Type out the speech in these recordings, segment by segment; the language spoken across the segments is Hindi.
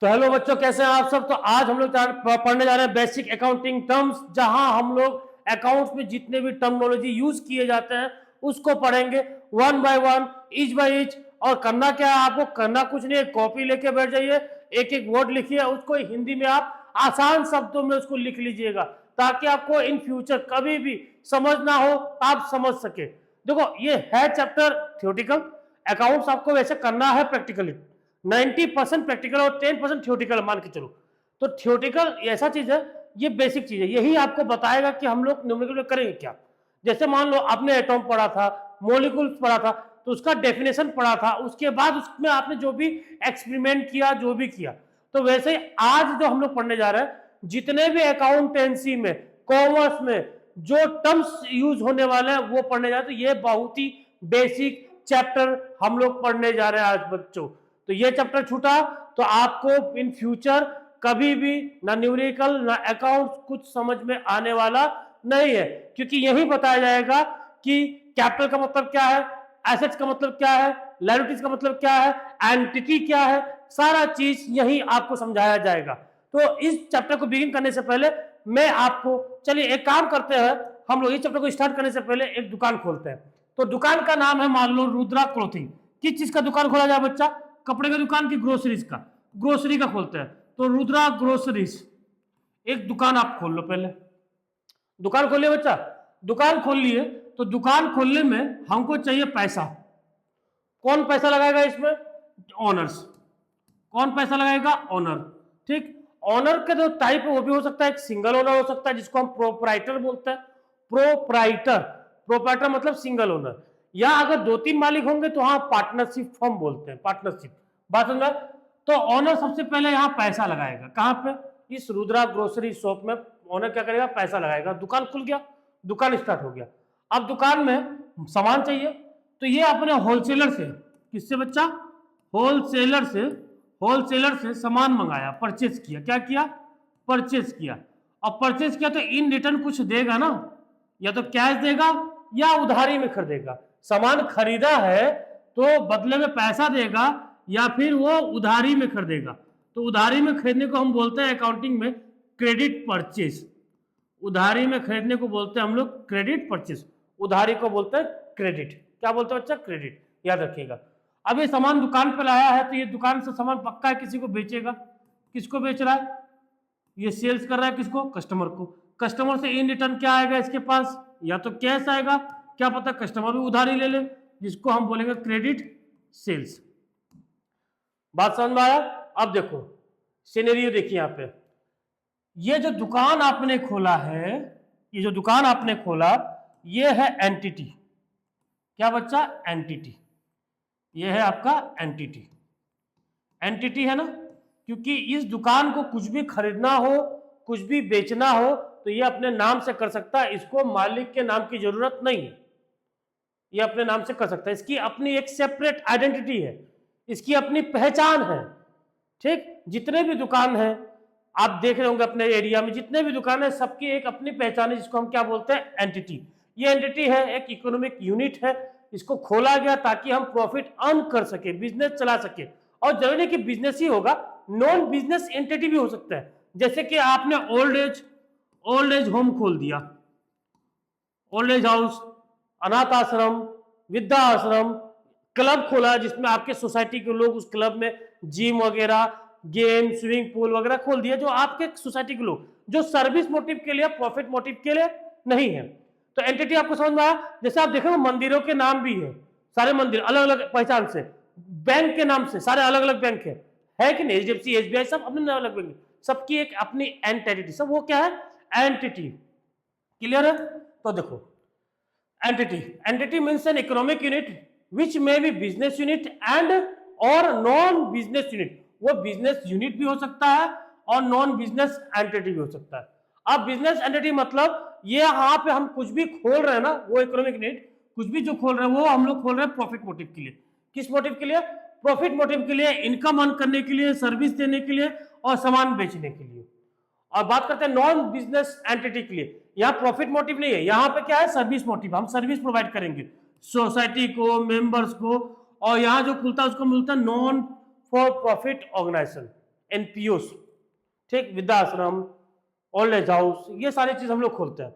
तो हेलो बच्चों, कैसे हैं आप सब। तो आज हम लोग पढ़ने जा रहे हैं बेसिक अकाउंटिंग टर्म्स, जहां हम लोग अकाउंट्स में जितने भी टर्मिनोलॉजी यूज किए जाते हैं उसको पढ़ेंगे one by one, each by each. और करना क्या है, आपको करना कुछ नहीं है, कॉपी लेके बैठ जाइए, एक एक वर्ड लिखिए, उसको हिंदी में आप आसान शब्दों में उसको लिख लीजिएगा, ताकि आपको इन फ्यूचर कभी भी समझना हो आप समझ सके। देखो, ये है चैप्टर थ्योरेटिकल। अकाउंट्स आपको वैसे करना है प्रैक्टिकली, 90% प्रैक्टिकल और 10% थ्योरेटिकल मान के चलो। तो थ्योरेटिकल ऐसा चीज है, ये बेसिक चीज है, यही आपको बताएगा कि हम लोग न्यूमेरिकल में करेंगे क्या। जैसे मान लो आपने एटॉम पढ़ा था, मॉलिक्यूल्स पढ़ा था, तो उसका डेफिनेशन पढ़ा था, उसके बाद उसमें आपने जो भी एक्सपेरिमेंट किया, जो भी किया, तो वैसे ही आज जो हम लोग पढ़ने जा रहे हैं, जितने भी अकाउंटेंसी में, कॉमर्स में जो टर्म्स यूज होने वाले हैं वो पढ़ने जा रहे हैं। तो ये बहुत ही बेसिक चैप्टर हम लोग पढ़ने जा रहे हैं आज बच्चों। तो ये चैप्टर छूटा तो आपको इन फ्यूचर कभी भी ना न्यूमेरिकल ना अकाउंट्स कुछ समझ में आने वाला नहीं है, क्योंकि यही बताया जाएगा कि कैपिटल का मतलब क्या है, एसेट्स का मतलब क्या है, लायबिलिटीज का मतलब क्या है, एंटिटी क्या है, सारा चीज यही आपको समझाया जाएगा। तो इस चैप्टर को बिगिन करने से पहले मैं आपको, चलिए एक काम करते हैं, हम लोग इस चैप्टर को स्टार्ट करने से पहले एक दुकान खोलते हैं। तो दुकान का नाम है मान लो रुद्रा क्लोथिंग। किस चीज का दुकान खोला जाए बच्चा? कपड़े का दुकान की ग्रोसरीज का? ग्रोसरी का खोलते हैं, तो रुद्रा ग्रोसरीज एक दुकान आप खोल लो। पहले दुकान खोलिए बच्चा, दुकान खोल लिए, तो दुकान खोलने में हमको चाहिए पैसा। कौन पैसा लगाएगा इसमें? ऑनर्स। कौन पैसा लगाएगा? ऑनर। ठीक, ऑनर का जो टाइप है वो भी हो सकता है, एक सिंगल ओनर हो सकता है जिसको हम प्रोप्राइटर बोलते हैं। प्रोप्राइटर, प्रोप्राइटर मतलब सिंगल ओनर, या अगर दो तीन मालिक होंगे तो हाँ पार्टनरशिप फॉर्म बोलते हैं, पार्टनरशिप। बात समझा? तो ऑनर सबसे पहले यहाँ पैसा लगाएगा। कहाँ पे? इस रुद्रा ग्रोसरी शॉप में ऑनर क्या करेगा? पैसा लगाएगा। दुकान खुल गया, दुकान स्टार्ट हो गया। अब दुकान में सामान चाहिए, तो ये अपने होलसेलर से, किससे बच्चा? होलसेलर से, होलसेलर से सामान मंगाया, परचेज किया। क्या किया? परचेज किया। अब परचेज किया तो इन रिटर्न कुछ देगा ना, या तो कैश देगा या उधारी में खरीदेगा। सामान खरीदा है तो बदले में पैसा देगा, या फिर वो उधारी में खरीदेगा। तो उधारी में खरीदने को हम बोलते हैं अकाउंटिंग में क्रेडिट परचेज। उधारी में खरीदने को बोलते हैं हम लोग क्रेडिट परचेज, उधारी को बोलते हैं क्रेडिट। क्या बोलते हैं बच्चा? क्रेडिट। याद रखिएगा। अब ये सामान दुकान पे लाया है, तो ये दुकान से सामान पक्का है किसी को बेचेगा। किसको बेच रहा है? ये सेल्स कर रहा है किसको? कस्टमर को। कस्टमर से इन रिटर्न क्या आएगा इसके पास? या तो कैश आएगा, क्या पता कस्टमर भी उधारी ले ले, जिसको हम बोलेंगे क्रेडिट सेल्स। बात समझ में आया? अब देखो सिनेरियो देखिए यहाँ पे, ये जो दुकान आपने खोला है, ये जो दुकान आपने खोला, ये है एंटिटी। क्या बच्चा? एंटिटी। ये है आपका एंटिटी। एंटिटी है ना, क्योंकि इस दुकान को कुछ भी खरीदना हो, कुछ भी बेचना हो, तो ये अपने नाम से कर सकता है, इसको मालिक के नाम की जरूरत नहीं है, ये अपने नाम से कर सकता है। इसकी अपनी एक सेपरेट आइडेंटिटी है, इसकी अपनी पहचान है। ठीक, जितने भी दुकान है आप देख रहे होंगे अपने एरिया में, जितने भी दुकान है सबकी एक अपनी पहचान है, जिसको हम क्या बोलते हैं? एंटिटी। ये एंटिटी है, एक इकोनॉमिक यूनिट है। इसको खोला गया ताकि हम प्रॉफिट अर्न कर सके, बिजनेस चला सके। और जरूरी नहीं कि बिजनेस ही होगा, नॉन बिजनेस एंटिटी भी हो सकता है। जैसे कि आपने ओल्ड एज होम खोल दिया, ओल्ड एज हाउस, अनाथ आश्रम, वृद्धा आश्रम, क्लब खोला जिसमें आपके सोसाइटी के लोग, उस क्लब में जिम वगैरह, गेम, स्विमिंग पूल वगैरह खोल दिया, जो आपके सोसाइटी के लोग, जो सर्विस मोटिव के लिए, प्रॉफिट मोटिव के लिए नहीं है। तो एंटिटी आपको समझ में आया? जैसे आप देखो मंदिरों के नाम भी है, सारे मंदिर अलग अलग पहचान से, बैंक के नाम से सारे अलग अलग बैंक है कि नहीं? एचडीएफसी, एसबीआई, सब अपने अलग बैंक, सबकी एक अपनी एंटिटी, सब वो क्या है? एंटिटी। क्लियर है? तो देखो entity, entity means an economic unit which may be business unit and और नॉन बिजनेस यूनिट। वो बिजनेस यूनिट भी हो सकता है और नॉन बिजनेस एंटिटी भी हो सकता है। अब बिजनेस एंटिटी मतलब ये यहाँ पे हम कुछ भी खोल रहे हैं ना, वो इकोनॉमिक यूनिट कुछ भी जो खोल रहे हैं वो हम लोग खोल रहे हैं प्रॉफिट मोटिव के लिए। किस मोटिव के लिए? प्रॉफिट मोटिव के लिए, इनकम अर्न करने के लिए, सर्विस देने के लिए और सामान बेचने के लिए। और बात करते हैं नॉन बिजनेस एंटिटी के लिए, यहाँ प्रॉफिट मोटिव नहीं है, यहाँ पे क्या है? Service motive. हम सर्विस प्रोवाइड करेंगे सोसाइटी को, मेंबर्स को, और यहाँ जो खुलता है उसको मिलता है नॉन फॉर प्रॉफिट ऑर्गेनाइजेशन। एनपीओस, ठीक, वृद्धाश्रम, ओल्ड एज हाउस, ये सारी चीज हम लोग खोलते हैं।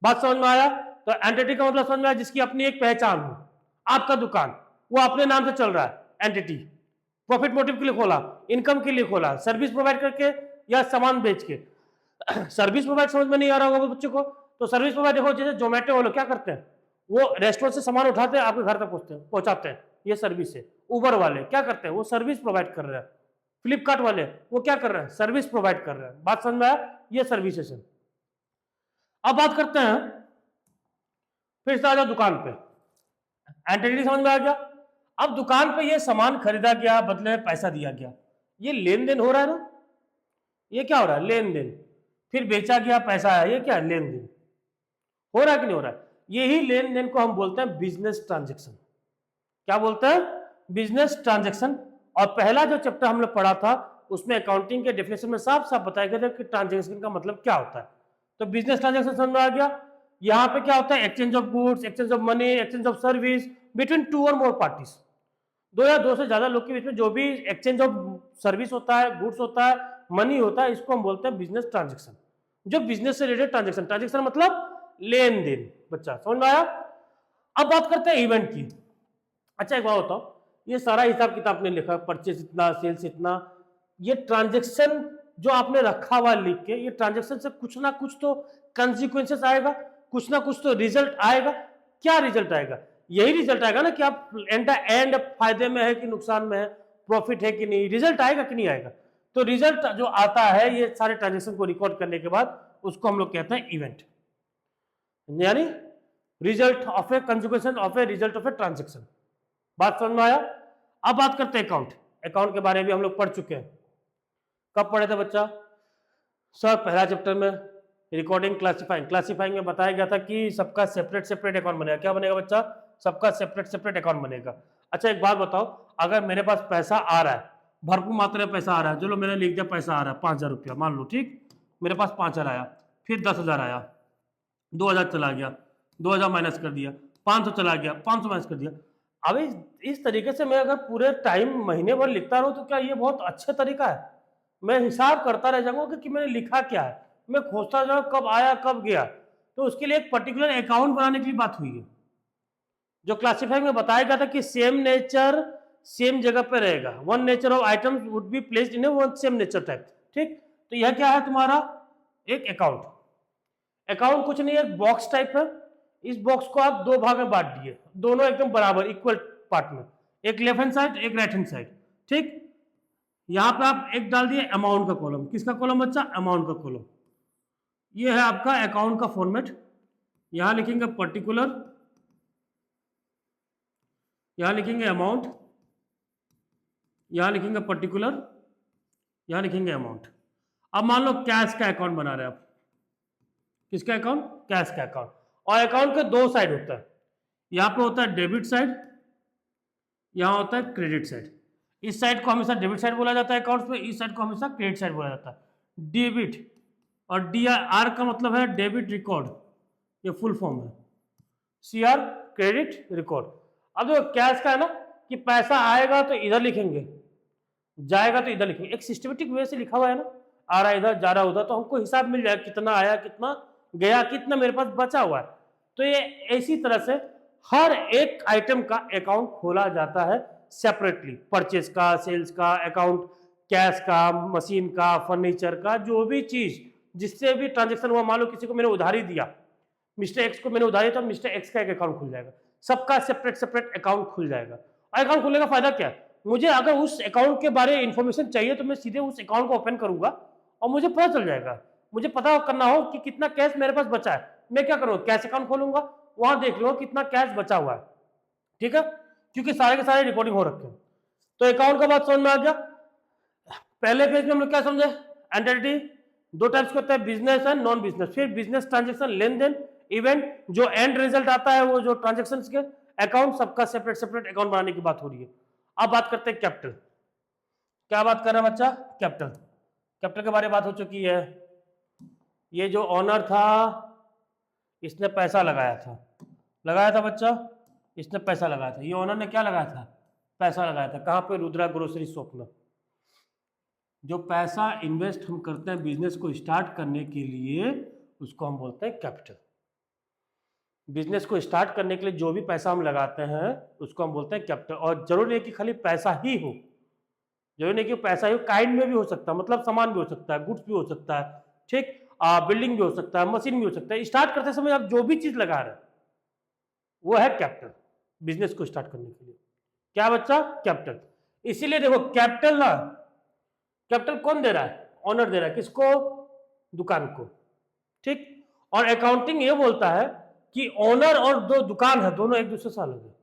बात समझ में आया? तो एंटिटी का मतलब समझ में आया, जिसकी अपनी एक पहचान हो। आपका दुकान वो अपने नाम से चल रहा है, एंटिटी, प्रॉफिट मोटिव के लिए खोला, इनकम के लिए खोला, सर्विस प्रोवाइड करके या सामान बेच के। सर्विस प्रोवाइड समझ में नहीं आ रहा होगा बच्चों को, तो सर्विस प्रोवाइड देखो, जैसे जोमेटो वाले क्या करते हैं, वो रेस्टोरेंट से सामान उठाते हैं आपके घर तक पहुंचाते हैं, ये सर्विस है। उबर वाले क्या करते हैं, वो सर्विस प्रोवाइड कर रहे हैं। फ्लिपकार्ट वाले वो क्या कर रहे हैं, सर्विस प्रोवाइड कर रहे हैं। बात समझ में आया? ये सर्विसेज है। अब बात करते हैं, फिर से आ जाओ दुकान पे, एंटिटी समझ में आ गया। अब दुकान पे ये सामान खरीदा गया, बदले में पैसा दिया गया, ये लेन देन हो रहा है ना, ये क्या हो रहा है, लेन देन। फिर बेचा गया, पैसा आया, ये क्या है, लेन देन। हो रहा है कि नहीं हो रहा है? यही लेन देन को हम बोलते हैं बिजनेस ट्रांजेक्शन। क्या बोलते हैं, बिजनेस ट्रांजेक्शन। और पहला जो चैप्टर हमने पढ़ा था उसमें अकाउंटिंग के डेफिनेशन में साफ साफ बताया गया था कि ट्रांजेक्शन का मतलब क्या होता है। तो बिजनेस ट्रांजेक्शन समझ में आ गया। यहाँ पे क्या होता है, exchange of goods, exchange of money, exchange of service between 2 और मोर पार्टीज, 2 या 2 से ज्यादा लोग के बीच में जो भी एक्सचेंज ऑफ सर्विस होता है, गुड्स होता है, मनी होता है, इसको हम बोलते हैं बिजनेस ट्रांजेक्शन। जो बिजनेस से रिलेटेड ट्रांजेक्शन, ट्रांजेक्शन मतलब लेन देन। बच्चा समझ में आया? अब बात करते हैं इवेंट की। अच्छा एक बात बताओ, ये सारा हिसाब किताब ने लिखा, परचेज इतना, सेल्स इतना, ये ट्रांजेक्शन जो आपने रखा हुआ लिख के, ये ट्रांजेक्शन से कुछ ना कुछ तो कंसिक्वेंसेस आएगा, कुछ ना कुछ तो रिजल्ट आएगा। क्या रिजल्ट आएगा? यही रिजल्ट आएगा ना कि आप एंड फायदे में है कि नुकसान में है, प्रॉफिट है कि नहीं, रिजल्ट आएगा कि नहीं आएगा। तो रिजल्ट जो आता है ये सारे ट्रांजेक्शन को रिकॉर्ड करने के बाद, उसको हम लोग कहते हैं इवेंट, यानी result of A consequence of a result of a transaction. बात समझ में आया? अब बात करते हैं अकाउंट। अकाउंट के बारे में हम लोग पढ़ चुके हैं। कब पढ़े थे बच्चा? सर पहला चैप्टर में रिकॉर्डिंग क्लासिफाइंग। क्लासिफाइंग में बताया गया था कि सबका सेपरेट सेपरेट अकाउंट बनेगा। क्या बनेगा बच्चा? सबका सेपरेट सेपरेट अकाउंट बनेगा। अच्छा एक बात बताओ, अगर मेरे पास पैसा आ रहा है, भरपूर मात्रा में पैसा आ रहा है, चलो मैंने लिख दिया पैसा आ रहा है 5,000 रुपया मान लो, ठीक, मेरे पास 5,000 आया, फिर 10,000 आया, 2,000 चला गया, 2,000 माइनस कर दिया, 500 चला गया, 500 माइनस कर दिया। अब इस तरीके से मैं अगर पूरे टाइम महीने भर लिखता रहूं तो क्या ये बहुत अच्छा तरीका है? मैं हिसाब करता रह जाऊंगा कि मैंने लिखा क्या है, मैं खोजता जाऊँ कब आया कब गया। तो उसके लिए एक पर्टिकुलर अकाउंट बनाने की बात हुई है, जो क्लासिफाइंग में बताया गया था कि सेम नेचर सेम जगह पे रहेगा, one nature of items would be placed in A one same nature type, ठीक। तो यह क्या है तुम्हारा, एक अकाउंट। अकाउंट कुछ नहीं है, एक बॉक्स टाइप है। इस बॉक्स को आप 2 भाग में बांट दिए, दोनों एकदम बराबर इक्वल पार्ट में, एक लेफ्ट हैंड साइड एक राइट हैंड साइड, ठीक। यहां पे आप एक डाल दिए अमाउंट का कॉलम। किसका कॉलम बच्चा? अमाउंट का कॉलम। ये है आपका अकाउंट का फॉर्मेट। यहां लिखेंगे पर्टिकुलर, यहां लिखेंगे अमाउंट, यहां लिखेंगे पर्टिकुलर, यहां लिखेंगे अमाउंट। अब मान लो कैश का अकाउंट बना रहे हैं आप। किसका अकाउंट? कैश का अकाउंट। और अकाउंट के 2 साइड होता है, यहां पे होता है डेबिट साइड, यहां होता है क्रेडिट साइड। इस साइड को हमेशा डेबिट साइड बोला जाता है अकाउंट्स में, इस साइड को हमेशा क्रेडिट साइड बोला जाता है। डेबिट और डी आर का मतलब है डेबिट रिकॉर्ड, ये फुल फॉर्म है, सी आर क्रेडिट रिकॉर्ड। अब देखो कैश का है ना कि पैसा आएगा तो इधर लिखेंगे, जाएगा तो इधर लिखेंगे, एक सिस्टमेटिक वे से लिखा हुआ है ना, आ रहा है इधर जा रहा उधर, तो हमको हिसाब मिल जाएगा कितना आया कितना गया, कितना मेरे पास बचा हुआ है। तो ये इसी तरह से हर एक आइटम का अकाउंट खोला जाता है सेपरेटली, परचेज का, सेल्स का अकाउंट, कैश का, मशीन का, फर्नीचर का, जो भी चीज जिससे भी ट्रांजेक्शन हुआ, मान लो किसी को मैंने उधारी दिया, मिस्टर एक्स को मैंने उधारी, तो मिस्टर एक्स का एक अकाउंट खुल जाएगा, सबका सेपरेट सेपरेट अकाउंट खुल जाएगा। अकाउंट खुलने का फायदा क्या है? मुझे अगर उस अकाउंट के बारे में इंफॉर्मेशन चाहिए तो मैं सीधे उस अकाउंट को ओपन करूंगा और मुझे पता चल जाएगा। मुझे पता करना हो कि कितना कैश मेरे पास बचा है, मैं क्या करूंगा, कैश अकाउंट खोलूंगा, वहां देख लो कितना कैश बचा हुआ है, ठीक है, क्योंकि सारे के सारे रिकॉर्डिंग हो रखे हैं। तो अकाउंट का बात समझ में आ गया। पहले पेज में हम लोग क्या समझे, एंटिटी 2 टाइप्स के होते हैं, बिजनेस एंड नॉन बिजनेस। फिर बिजनेस ट्रांजेक्शन लेन देन, इवेंट, जो एंड रिजल्ट आता है वो जो ट्रांजेक्शन के अकाउंट, सबका सेपरेट सेपरेट अकाउंट बनाने की बात हो रही है। अब बात करते हैं कैपिटल। क्या बात कर रहे हैं बच्चा? कैपिटल। कैपिटल के बारे में बात हो चुकी है। ये जो ऑनर था इसने पैसा लगाया था बच्चा, इसने पैसा लगाया था। ये ऑनर ने क्या लगाया था? पैसा लगाया था। कहां पे? रुद्रा ग्रोसरी शॉप में। जो पैसा इन्वेस्ट हम करते हैं बिजनेस को स्टार्ट करने के लिए उसको हम बोलते हैं कैपिटल। बिजनेस को स्टार्ट करने के लिए जो भी पैसा हम लगाते हैं उसको हम बोलते हैं कैपिटल। और जरूरी नहीं कि खाली पैसा ही हो, जरूरी नहीं कि पैसा ही हो, काइंड में भी हो सकता है, मतलब सामान भी हो सकता है, गुड्स भी हो सकता है, ठीक, बिल्डिंग भी हो सकता है, मशीन भी हो सकता है। स्टार्ट करते समय आप जो भी चीज लगा रहे हैं वो है कैपिटल, बिजनेस को स्टार्ट करने के लिए। क्या बच्चा? कैपिटल। इसीलिए देखो कैपिटल ना, कैपिटल कौन दे रहा है? ऑनर दे रहा है। किसको? दुकान को, ठीक। और अकाउंटिंग ये बोलता है कि ओनर और जो दुकान है दोनों एक दूसरे से अलग है।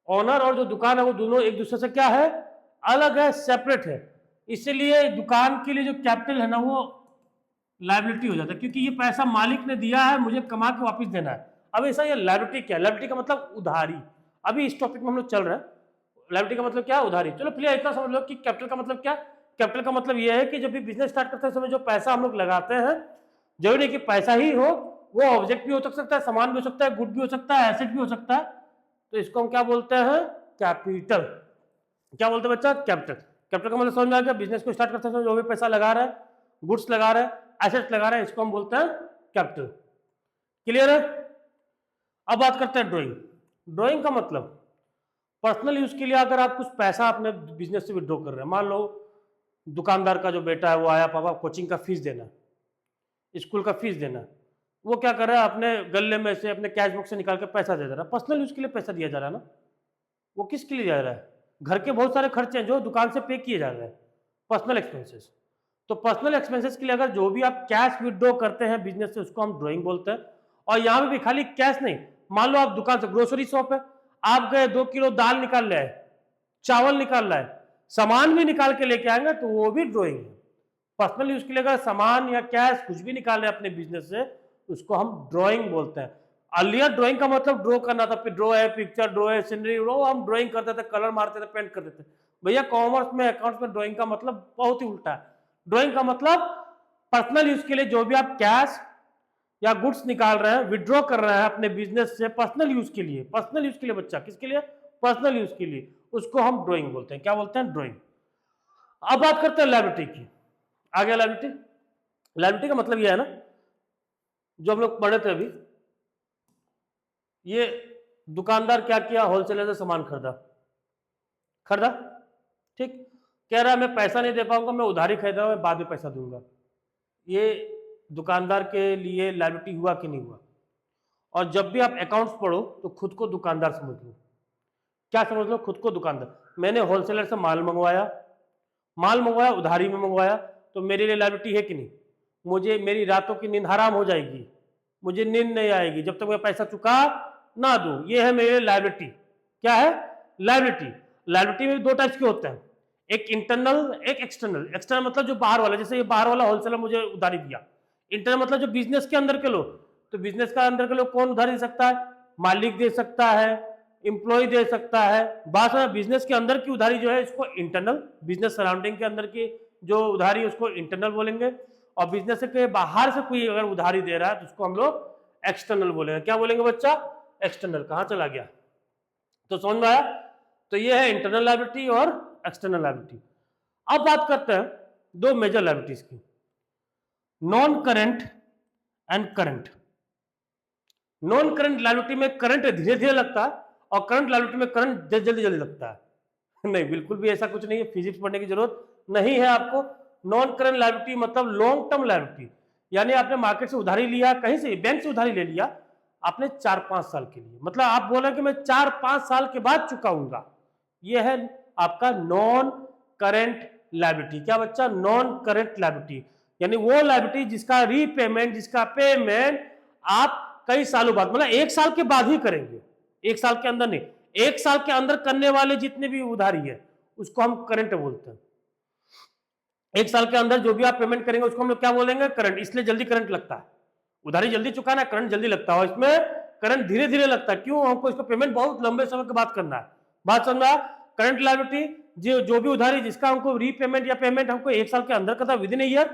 ओनर और जो दुकान है वो दोनों एक दूसरे से क्या है? अलग है, सेपरेट है। इसलिए दुकान के लिए जो कैपिटल है ना वो लायबिलिटी हो जाता है, क्योंकि ये पैसा मालिक ने दिया है, मुझे कमा के वापस देना है। अब ऐसा ये लायबिलिटी क्या है? लायबिलिटी का मतलब उधारी। अभी इस टॉपिक में हम लोग चल रहे हैं। लायबिलिटी का मतलब क्या? उधारी। चलो प्लीज इतना समझ लो कि कैपिटल का मतलब क्या? कैपिटल का मतलब यह है कि जब भी बिजनेस स्टार्ट करते समय जो पैसा हम लोग लगाते हैं, जरूरी नहीं कि पैसा ही हो, वो ऑब्जेक्ट भी हो सकता है, सामान भी हो सकता है, गुड भी हो सकता है, एसेट भी हो सकता है। तो इसको हम क्या बोलते हैं? कैपिटल। क्या बोलते हैं बच्चा? कैपिटल। कैपिटल का मतलब समझ में आ गया? बिजनेस को स्टार्ट करते समय जो भी पैसा लगा रहा है, गुड्स लगा रहा है, एसेट लगा रहा है, इसको हम बोलते हैं कैपिटल। क्लियर है? अब बात करते हैं ड्राइंग। ड्राइंग का मतलब पर्सनल यूज के लिए अगर आप कुछ पैसा अपने बिजनेस से विड्रॉ कर रहे हैं, मान लो दुकानदार का जो बेटा है वो आया, पापा कोचिंग का फीस देना, स्कूल का फीस देना, वो क्या कर रहा है? अपने गले में से, अपने कैश बॉक्स से निकाल के पैसा दे रहा है। पर्सनल यूज के लिए पैसा दिया जा रहा है ना। वो किसके लिए जा रहा है? घर के बहुत सारे खर्चे हैं जो दुकान से पे किए जा रहे हैं, पर्सनल एक्सपेंसेस। तो पर्सनल एक्सपेंसेस के लिए अगर जो भी आप कैश विड्रॉ करते हैं बिजनेस से उसको हम ड्राइंग बोलते हैं। और यहाँ पे भी खाली कैश नहीं, मान लो आप दुकान से, ग्रोसरी शॉप है, आप गए 2 किलो दाल निकाल लाए, चावल निकाल लाए, सामान भी निकाल के लेके आएंगे तो वो भी ड्राइंग है। पर्सनल यूज के लिए अगर सामान या कैश कुछ भी निकाल रहे हैं अपने बिजनेस से उसको हम ड्राइंग बोलते हैं। अर्लियर ड्राइंग का मतलब ड्रॉ करना था, फिर ड्रॉ है, पिक्चर ड्रॉ है, सीनरी ड्रॉ, हम ड्राइंग करते थे, कलर मारते थे, पेंट करते थे। भैया कॉमर्स में, अकाउंट्स में ड्राइंग का मतलब बहुत ही उल्टा है। ड्राइंग का मतलब पर्सनल यूज के लिए जो भी आप कैश या गुड्स निकाल रहे हैं, विड्रॉ कर रहे हैं अपने बिजनेस से पर्सनल यूज के लिए, पर्सनल यूज के लिए बच्चा, किसके लिए? पर्सनल यूज के लिए, उसको हम ड्राइंग बोलते हैं। क्या बोलते हैं? ड्राइंग। अब बात करते हैं लायबिलिटी की। आ गया लायबिलिटी। लायबिलिटी का मतलब यह है ना, जो हम लोग पढ़े थे अभी, ये दुकानदार क्या किया? होलसेलर से सामान खरीदा, खरीदा, ठीक, कह रहा है मैं पैसा नहीं दे पाऊंगा, मैं उधारी खरीद रहा हूं, मैं बाद में पैसा दूंगा। ये दुकानदार के लिए लायबिलिटी हुआ कि नहीं हुआ? और जब भी आप अकाउंट्स पढ़ो तो खुद को दुकानदार समझ लो। क्या समझ लो? खुद को दुकानदार। मैंने होलसेलर से माल मंगवाया, उधारी में मंगवाया, तो मेरे लिए लायबिलिटी है कि नहीं? मुझे, मेरी रातों की नींद हराम हो जाएगी, मुझे नींद नहीं आएगी जब तक मैं पैसा चुका ना दूं। ये है मेरे लायबिलिटी। क्या है? लायबिलिटी। लायबिलिटी में 2 टाइप्स के होते हैं, एक इंटरनल, एक एक्सटर्नल। एक्सटर्नल मतलब जो बाहर वाला, जैसे ये बाहर वाला होलसेलर मुझे उधारी दिया। इंटरनल मतलब जो बिजनेस के अंदर के लोग। तो बिजनेस के अंदर के लोग कौन उधारी दे सकता है? मालिक दे सकता है, एम्प्लॉय दे सकता है। बात है बिजनेस के अंदर की उधारी जो है इसको इंटरनल, बिजनेस सराउंडिंग के अंदर की जो उधारी है उसको इंटरनल बोलेंगे। और बिजनेस के बाहर से कोई अगर उधारी दे रहा है तो उसको हम लोग एक्सटर्नल बोलेंगे। क्या बोलेंगे बच्चा? एक्सटर्नल। कहां चला गया? तो समझ में आया? तो ये है इंटरनल लायबिलिटी और एक्सटर्नल लायबिलिटी। अब बात करते हैं 2 मेजर लायबिलिटीज की, non current and current. Non current liability में करंट धीरे धीरे लगता है और करंट लायबिलिटी में करंट जल्दी जल्दी लगता है। नहीं, बिल्कुल भी ऐसा कुछ नहीं है, फिजिक्स पढ़ने की जरूरत नहीं है आपको। नॉन करंट लायबिलिटी मतलब लॉन्ग टर्म लायबिलिटी, यानी आपने मार्केट से उधारी लिया, कहीं से, बैंक से उधारी ले लिया आपने 4-5 साल के लिए, मतलब आप बोले कि मैं 4-5 साल के बाद चुकाऊंगा। यह है आपका नॉन करंट लायबिलिटी। क्या बच्चा? नॉन करंट लायबिलिटी, यानी वो लायबिलिटी जिसका रीपेमेंट, जिसका पेमेंट आप कई सालों बाद, मतलब 1 साल के बाद ही करेंगे, 1 साल के अंदर नहीं, 1 साल के अंदर करने वाले जितने भी उधारी है उसको हम करंट बोलते हैं। 1 साल के अंदर जो भी आप पेमेंट करेंगे उसको हम लोग क्या बोलेंगे? करंट। इसलिए जल्दी करंट लगता है, उधारी जल्दी चुकाना, करंट जल्दी लगता है। और इसमें करंट धीरे धीरे लगता है, क्यों? हमको इसको पेमेंट बहुत लंबे समय के बाद करना है। बात समझ में आया? करंट लायबिलिटी जो भी उधारी जिसका हमको रीपेमेंट या पेमेंट हमको 1 साल के अंदर करता है, विदिन ए ईयर,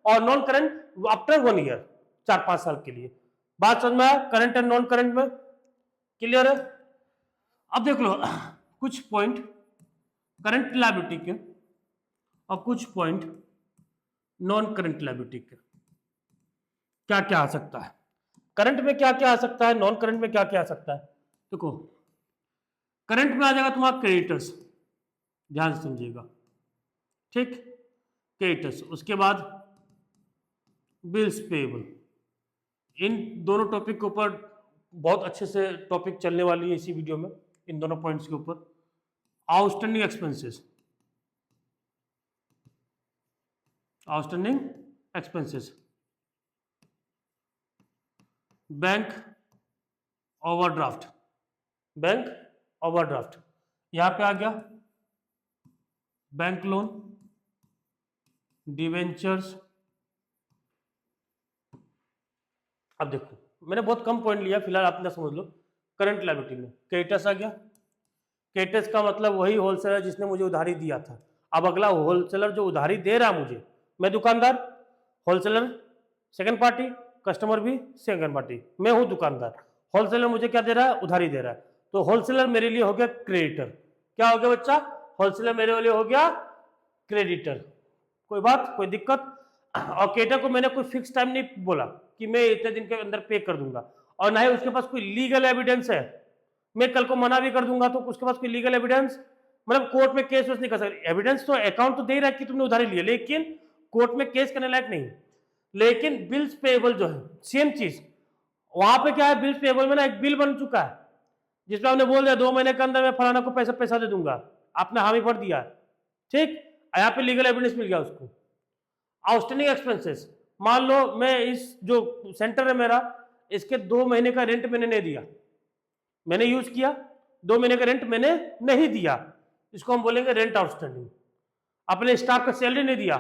और नॉन करंट आफ्टर 1 ईयर, 4-5 साल के लिए। बात समझ में आया? करंट एंड नॉन करंट में क्लियर है? अब देख लो कुछ पॉइंट करंट लायबिलिटी के और कुछ पॉइंट नॉन करंट लायबिलिटी के क्या क्या आ सकता है, करंट में क्या क्या आ सकता है, नॉन करंट में क्या क्या आ सकता है। देखो करंट में आ जाएगा तुम्हारा क्रेडिटर्स, ध्यान से समझिएगा, ठीक, क्रेडिटर्स, उसके बाद बिल्स पेएबल। इन दोनों टॉपिक के ऊपर बहुत अच्छे से टॉपिक चलने वाली है इसी वीडियो में, इन दोनों पॉइंट्स के ऊपर। Outstanding expenses, outstanding expenses, bank overdraft, bank overdraft, यहां पे आ गया बैंक लोन, डिवेंचर्स। अब देखो मैंने बहुत कम पॉइंट लिया, फिलहाल आप ना समझ लो। करंट लायबिलिटी में क्रेडिटर्स आ गया, क्रेडिटर्स का मतलब वही होलसेलर जिसने मुझे उधारी दिया था। अब अगला होलसेलर जो उधारी दे रहा है मुझे, मैं दुकानदार, होलसेलर सेकंड पार्टी, कस्टमर भी सेकंड पार्टी, मैं हूं दुकानदार, होलसेलर मुझे क्या दे रहा है, उधारी दे रहा है, तो होलसेलर मेरे लिए हो गया क्रेडिटर। क्या हो गया बच्चा, होलसेलर मेरे लिए हो गया क्रेडिटर। कोई बात, कोई दिक्कत। और क्रेडिटर को मैंने कोई फिक्स टाइम नहीं बोला कि मैं इतने दिन के अंदर पे कर दूंगा, और ना ही उसके पास कोई लीगल एविडेंस है। मैं कल को मना भी कर दूंगा तो उसके पास कोई लीगल एविडेंस, मतलब कोर्ट में केस नहीं कर सकते। एविडेंस तो अकाउंट तो दे रहा है कि तुमने उधारी लिया, लेकिन कोर्ट में केस करने लायक नहीं। लेकिन बिल्स पेएबल जो है सेम चीज, वहां पे क्या है, बिल्स पेएबल में ना एक बिल बन चुका है जिसमें आपने बोल दिया 2 महीने के अंदर मैं फलाना को पैसा दे दूंगा, आपने हामी भर दिया, ठीक, यहाँ पे लीगल एविडेंस मिल गया उसको। आउटस्टैंडिंग एक्सपेंसेस, मान लो मैं इस जो सेंटर है मेरा, इसके 2 महीने का रेंट मैंने नहीं दिया, मैंने यूज किया, 2 महीने का रेंट मैंने नहीं दिया, इसको हम बोलेंगे रेंट आउटस्टैंडिंग। अपने स्टाफ का सैलरी नहीं दिया,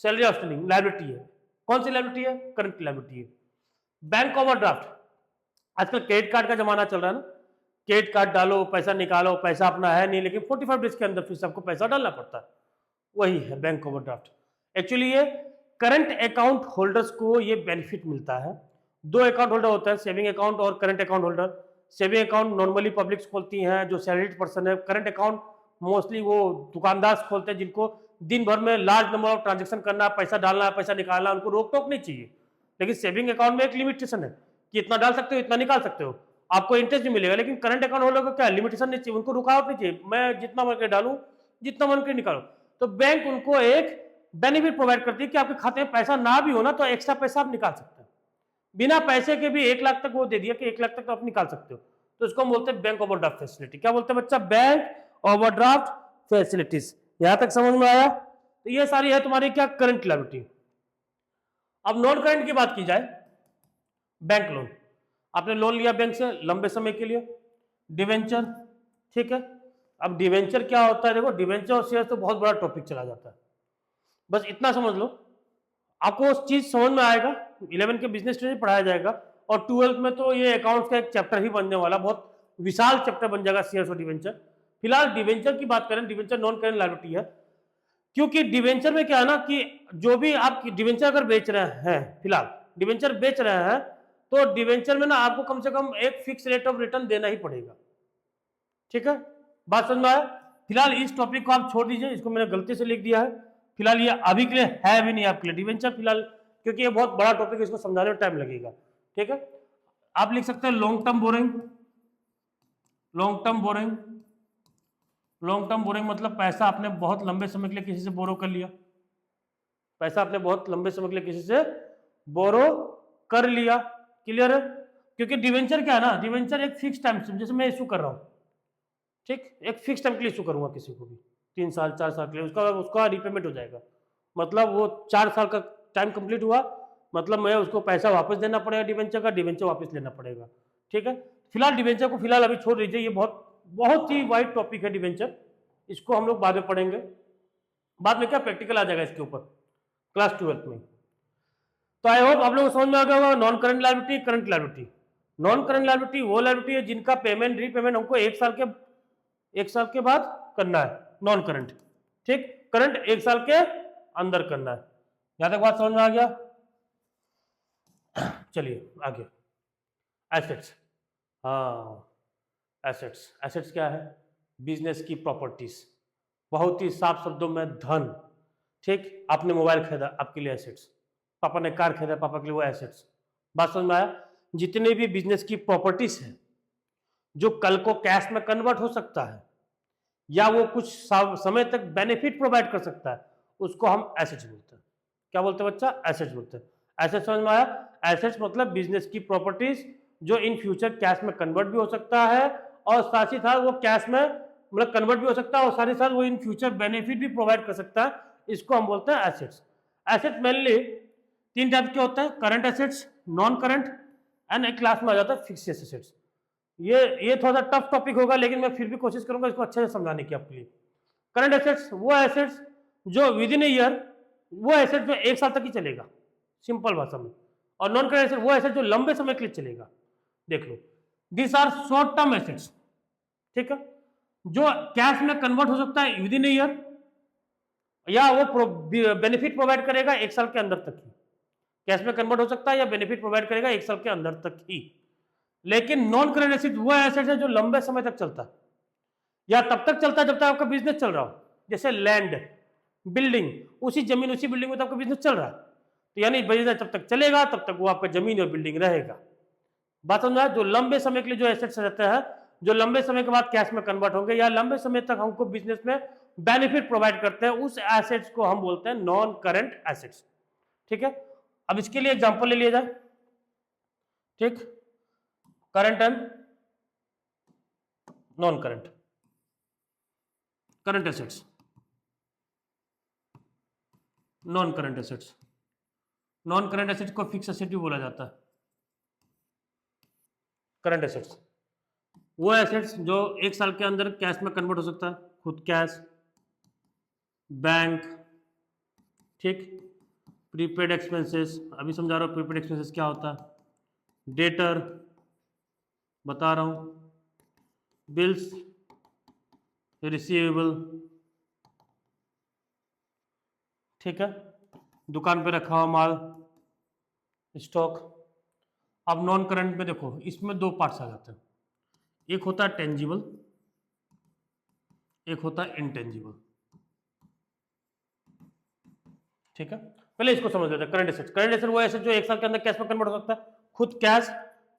सैलरी आउटस्टैंडिंग, लायबिलिटी है। कौन सी लायबिलिटी है, करंट लायबिलिटी है। बैंक ओवरड्राफ्ट, आजकल क्रेडिट कार्ड का जमाना चल रहा है ना, क्रेडिट कार्ड डालो, पैसा निकालो, पैसा अपना है नहीं, लेकिन 45 डेज के अंदर फिर सबको पैसा डालना पड़ता है, वही है बैंक ओवरड्राफ्ट। एक्चुअली ये करंट अकाउंट होल्डर्स को ये बेनिफिट मिलता है। 2 अकाउंट होल्डर होता है, सेविंग अकाउंट और current account holder. Saving account normally public खोलती हैं जो सैलरीड पर्सन है, करंट अकाउंट मोस्टली वो दुकानदार खोलते हैं जिनको दिन भर में लार्ज नंबर ऑफ ट्रांजेक्शन करना, पैसा डालना, पैसा निकालना, उनको रोक टोक नहीं चाहिए। लेकिन सेविंग अकाउंट में एक लिमिटेशन है कि इतना डाल सकते हो, इतना निकाल सकते हो, आपको इंटरेस्ट भी मिलेगा। लेकिन करंट अकाउंट होल्डर को क्या लिमिटेशन नहीं चाहिए, उनको रुकावट नहीं चाहिए, मैं जितना मन के डालूं, जितना मन के निकालू। तो बैंक उनको एक बेनिफिट प्रोवाइड करती है कि आपके खाते में पैसा ना भी हो ना तो एक्स्ट्रा पैसा आप निकाल सकते हैं, बिना पैसे के भी 1 लाख तक वो दे दिया कि 1 लाख तक आप निकाल सकते हो। तो इसको हम बोलते हैं बैंक ओवरड्राफ्ट फैसिलिटी। क्या बोलते हैं बच्चा, बैंक ओवरड्राफ्ट फैसिलिटीज। यहां तक समझ में आया। तो ये सारी है तुम्हारी क्या, करंट लायबिलिटी। अब नॉन करंट की बात की जाए, बैंक लोन, आपने लोन लिया बैंक से लंबे समय के लिए, डिवेंचर, ठीक है। अब डिवेंचर क्या होता है, देखो डिवेंचर और शेयर तो बहुत बड़ा टॉपिक चला जाता है, बस इतना समझ लो, आपको उस चीज समझ में आएगा। 11 के बिजनेस स्टडी पढ़ाया जाएगा, और 12th में तो ये अकाउंट्स का एक चैप्टर ही बनने वाला, बहुत विशाल चैप्टर बन जाएगा शेयर्स और डिवेंचर। फिलहाल डिवेंचर की बात करें, डिवेंचर नॉन करंट लायबिलिटी है, क्योंकि डिवेंचर में क्या है ना कि जो भी आप डिवेंचर अगर बेच रहे हैं, फिलहाल डिवेंचर बेच रहे हैं, तो डिवेंचर में ना आपको कम से कम एक फिक्स रेट ऑफ रिटर्न देना ही पड़ेगा, ठीक है। बात समझ में आया। फिलहाल इस टॉपिक को आप छोड़ दीजिए, इसको मैंने गलती से लिख दिया है, फिलहाल ये अभी के लिए है भी नहीं आपके लिए डिवेंचर फिलहाल, क्योंकि ये बहुत बड़ा टॉपिक है, इसको समझाने में टाइम लगेगा, ठीक है। आप लिख सकते हैं long term borrowing, long term borrowing, long term borrowing मतलब पैसा आपने बहुत लंबे समय के लिए किसी से बोरो कर लिया, पैसा आपने बहुत लंबे समय के लिए किसी से बोरो कर लिया, क्लियर है। क्योंकि डिवेंचर क्या है ना, डिवेंचर एक फिक्स टाइम, जैसे मैं इशू कर रहा हूं, ठीक, एक फिक्स टाइम के लिए इशू करूंगा किसी को भी, 3 साल 4 साल के लिए, उसका रिपेमेंट हो जाएगा, मतलब वो 4 साल का टाइम कंप्लीट हुआ, मतलब मैं उसको पैसा वापस देना पड़ेगा डिवेंचर का, डिवेंचर वापस लेना पड़ेगा, ठीक है। फिलहाल डिवेंचर को फिलहाल अभी छोड़ दीजिए, ये बहुत ही वाइड टॉपिक है डिवेंचर, इसको हम लोग बाद में पढ़ेंगे, बाद में क्या प्रैक्टिकल आ जाएगा इसके ऊपर क्लास 12th में। तो आई होप आप लोग समझ में आ गया होगा non current liability, current liability. Non current liability वो लायबिलिटी है जिनका पेमेंट रीपेमेंट हमको 1 साल के बाद करना है, नॉन करंट, ठीक। करंट 1 साल के अंदर करना है। यहां तक बात समझ में आ गया। चलिए आगे, एसेट्स। हाँ, एसेट्स, एसेट्स क्या है, बिजनेस की प्रॉपर्टीज, बहुत ही साफ शब्दों में धन, ठीक, आपने मोबाइल खरीदा, आपके लिए एसेट्स। पापा ने कार खरीदा, पापा के लिए वो एसेट्स। बात समझ में आया? जितने भी बिजनेस की प्रॉपर्टीज है जो कल को कैश में कन्वर्ट हो सकता है या वो कुछ समय तक बेनिफिट प्रोवाइड कर सकता है, उसको हम एसेट्स बोलते हैं। क्या बोलते हैं बच्चा? एसेट्स बोलते हैं। एसेट्स समझ में आया? एसेट्स मतलब बिजनेस की प्रॉपर्टीज जो इन फ्यूचर कैश में कन्वर्ट भी हो सकता है और साथ ही साथ वो कैश में मतलब कन्वर्ट भी हो सकता है और साथ ही साथ वो इन फ्यूचर बेनिफिट भी प्रोवाइड कर सकता है। इसको हम बोलते हैं एसेट्स। एसेट्स मेनली 3 टाइप के होते हैं, current assets, non current and एक क्लास में आ जाता है फिक्स्ड एसेट्स। ये थोड़ा सा टफ टॉपिक होगा लेकिन मैं फिर भी कोशिश करूंगा इसको अच्छे से समझाने की आपके लिए। करंट एसेट्स वो एसेट्स जो विद इन ए ईयर, वो एसेट जो 1 साल तक ही चलेगा, सिंपल भाषा में। और नॉन करंट एसेट वो एसेट जो लंबे समय के लिए चलेगा। देख लो, this are short term assets, ठीक है, जो कैश में कन्वर्ट हो सकता है विद इन ए ईयर या वो बेनिफिट प्रोवाइड करेगा 1 साल के अंदर तक ही। कैश में कन्वर्ट हो सकता है या बेनिफिट प्रोवाइड करेगा 1 साल के अंदर तक ही। लेकिन नॉन करंट एसेट वो एसेट है जो लंबे समय तक चलता है या तब तक चलता है जब तक आपका बिजनेस चल रहा हो। जैसे लैंड, बिल्डिंग, उसी जमीन उसी बिल्डिंग में तो आपका बिजनेस चल रहा है, तो यानी बिजनेस जब तक चलेगा तब तक वो आपका जमीन और बिल्डिंग रहेगा। बात समझा? जो लंबे समय के लिए जो एसेट्स रहते हैं, जो लंबे समय के बाद कैश में कन्वर्ट होंगे या लंबे समय तक हमको बिजनेस में बेनिफिट प्रोवाइड करते हैं, उस एसेट्स को हम बोलते हैं नॉन करंट एसेट्स। ठीक है, अब इसके लिए एग्जांपल ले लिया जाए। ठीक, current and non current. Current assets, non current assets. Non current assets को फिक्स एसेट भी बोला जाता है। करंट एसेट्स वो एसेट्स जो 1 साल के अंदर कैश में कन्वर्ट हो सकता है, खुद कैश, बैंक, ठीक, प्रीपेड एक्सपेंसेस, अभी समझा रहा हूँ प्रीपेड एक्सपेंसेस क्या होता है, डेटर बता रहा हूँ, बिल्स, रिसीवेबल, ठीक है, दुकान पे रखा हुआ माल, स्टॉक। अब नॉन करंट में देखो, इसमें 2 पार्ट्स आ जाते हैं, एक होता है टेंजिबल, एक होता है इनटेंजिबल। ठीक है, पहले इसको समझ लेते हैं। करंट एसेट्स, करंट एसेट वो एसेट जो 1 साल के अंदर कैश में कन्वर्ट हो सकता है, खुद cash.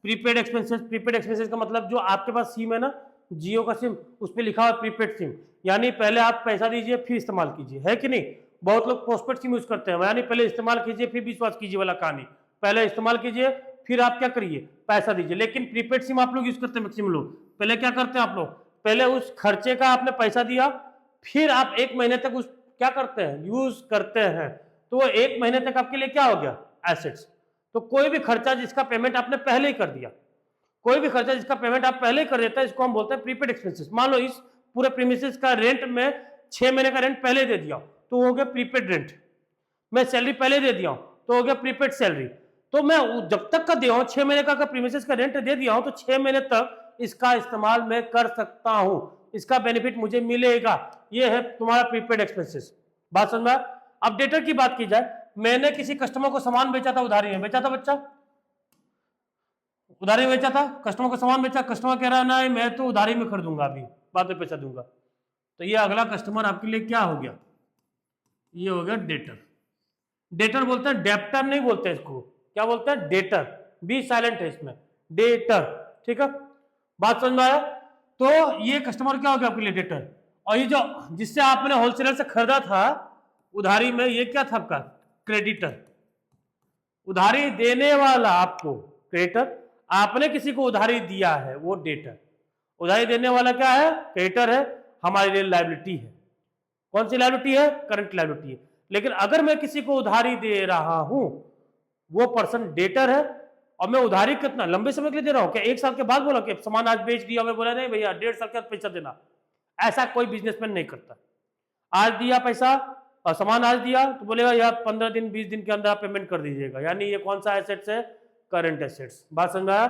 Prepaid expenses, prepaid expenses का मतलब जो आपके पास सिम है ना, जियो का सिम, उस पर लिखा हुआ प्रीपेड सिम, यानी पहले आप पैसा दीजिए फिर इस्तेमाल कीजिए, है कि नहीं? बहुत लोग पोस्टपेड सिम यूज करते हैं, यानी पहले इस्तेमाल कीजिए फिर विश्वास कीजिए वाला कहानी, पहले इस्तेमाल कीजिए फिर आप क्या करिए, पैसा दीजिए। लेकिन प्रीपेड सिम आप लोग यूज करते हैं मैक्सिमम लोग, पहले क्या करते हैं आप लोग, पहले उस खर्चे का आपने पैसा दिया, फिर आप 1 महीने तक उस क्या करते हैं, यूज करते हैं, तो वो 1 महीने तक आपके लिए क्या हो गया, एसेट्स। तो कोई भी खर्चा जिसका पेमेंट आपने पहले ही कर दिया, कोई भी खर्चा जिसका पेमेंट आप पहले ही कर देता है, इसको हम बोलते हैं प्रीपेड एक्सपेंसेस। मान लो इस पूरे प्रीमिसेस का रेंट में 6 महीने का रेंट पहले दे दिया तो हो गया प्रीपेड रेंट, मैं सैलरी पहले दे दिया तो हो गया प्रीपेड सैलरी। तो मैं जब तक का दिया हूं 6 महीने का प्रीमिसेस का रेंट दे दिया हूं तो 6 महीने तक इसका इस्तेमाल मैं कर सकता हूं, इसका बेनिफिट मुझे मिलेगा। ये है तुम्हारा प्रीपेड एक्सपेंसेस। बात समझ में? अब डेटर की बात की जाए, मैंने किसी कस्टमर को सामान बेचा था, उधारी में बेचा था बच्चा, उधारी में बेचा था, कस्टमर को सामान बेचा, कस्टमर कह रहा है ना मैं तो उधारी में खरीदूंगा, अभी बाद में पैसा दूंगा, तो ये अगला कस्टमर आपके लिए क्या हो गया, ये हो गया डेटर। डेटर बोलते हैं, डेप्टर नहीं बोलते इसको, क्या बोलते हैं, डेटर, बी साइलेंट है इसमें, डेटर। ठीक है, बात समझ में आया? तो ये कस्टमर क्या हो गया आपके लिए, डेटर। और ये जो जिससे आपने होलसेलर से खरीदा था उधारी में, ये क्या था आपका, क्रेडिटर। उधारी देने वाला आपको क्रेडिटर, आपने किसी को उधारी दिया है वो डेटर, उधारी देने वाला क्या है, क्रेडिटर है, हमारे लिए लायबिलिटी है। कौन सी लायबिलिटी है, करंट लायबिलिटी है। लेकिन अगर मैं किसी को उधारी दे रहा हूं, वो पर्सन डेटर है, और मैं उधारी कितना लंबे समय के लिए दे रहा हूं, क्या 1 साल के बाद बोला कि सामान आज बेच दिया, मैं बोला नहीं भैया 1.5 साल के बाद पैसा देना, ऐसा कोई बिजनेसमैन नहीं करता। आज दिया पैसा और सामान आज दिया तो बोलेगा यार 15 दिन 20 दिन के अंदर आप पेमेंट कर दीजिएगा, यानी ये कौन सा एसेट्स है, करंट एसेट्स। बात समझ में आया?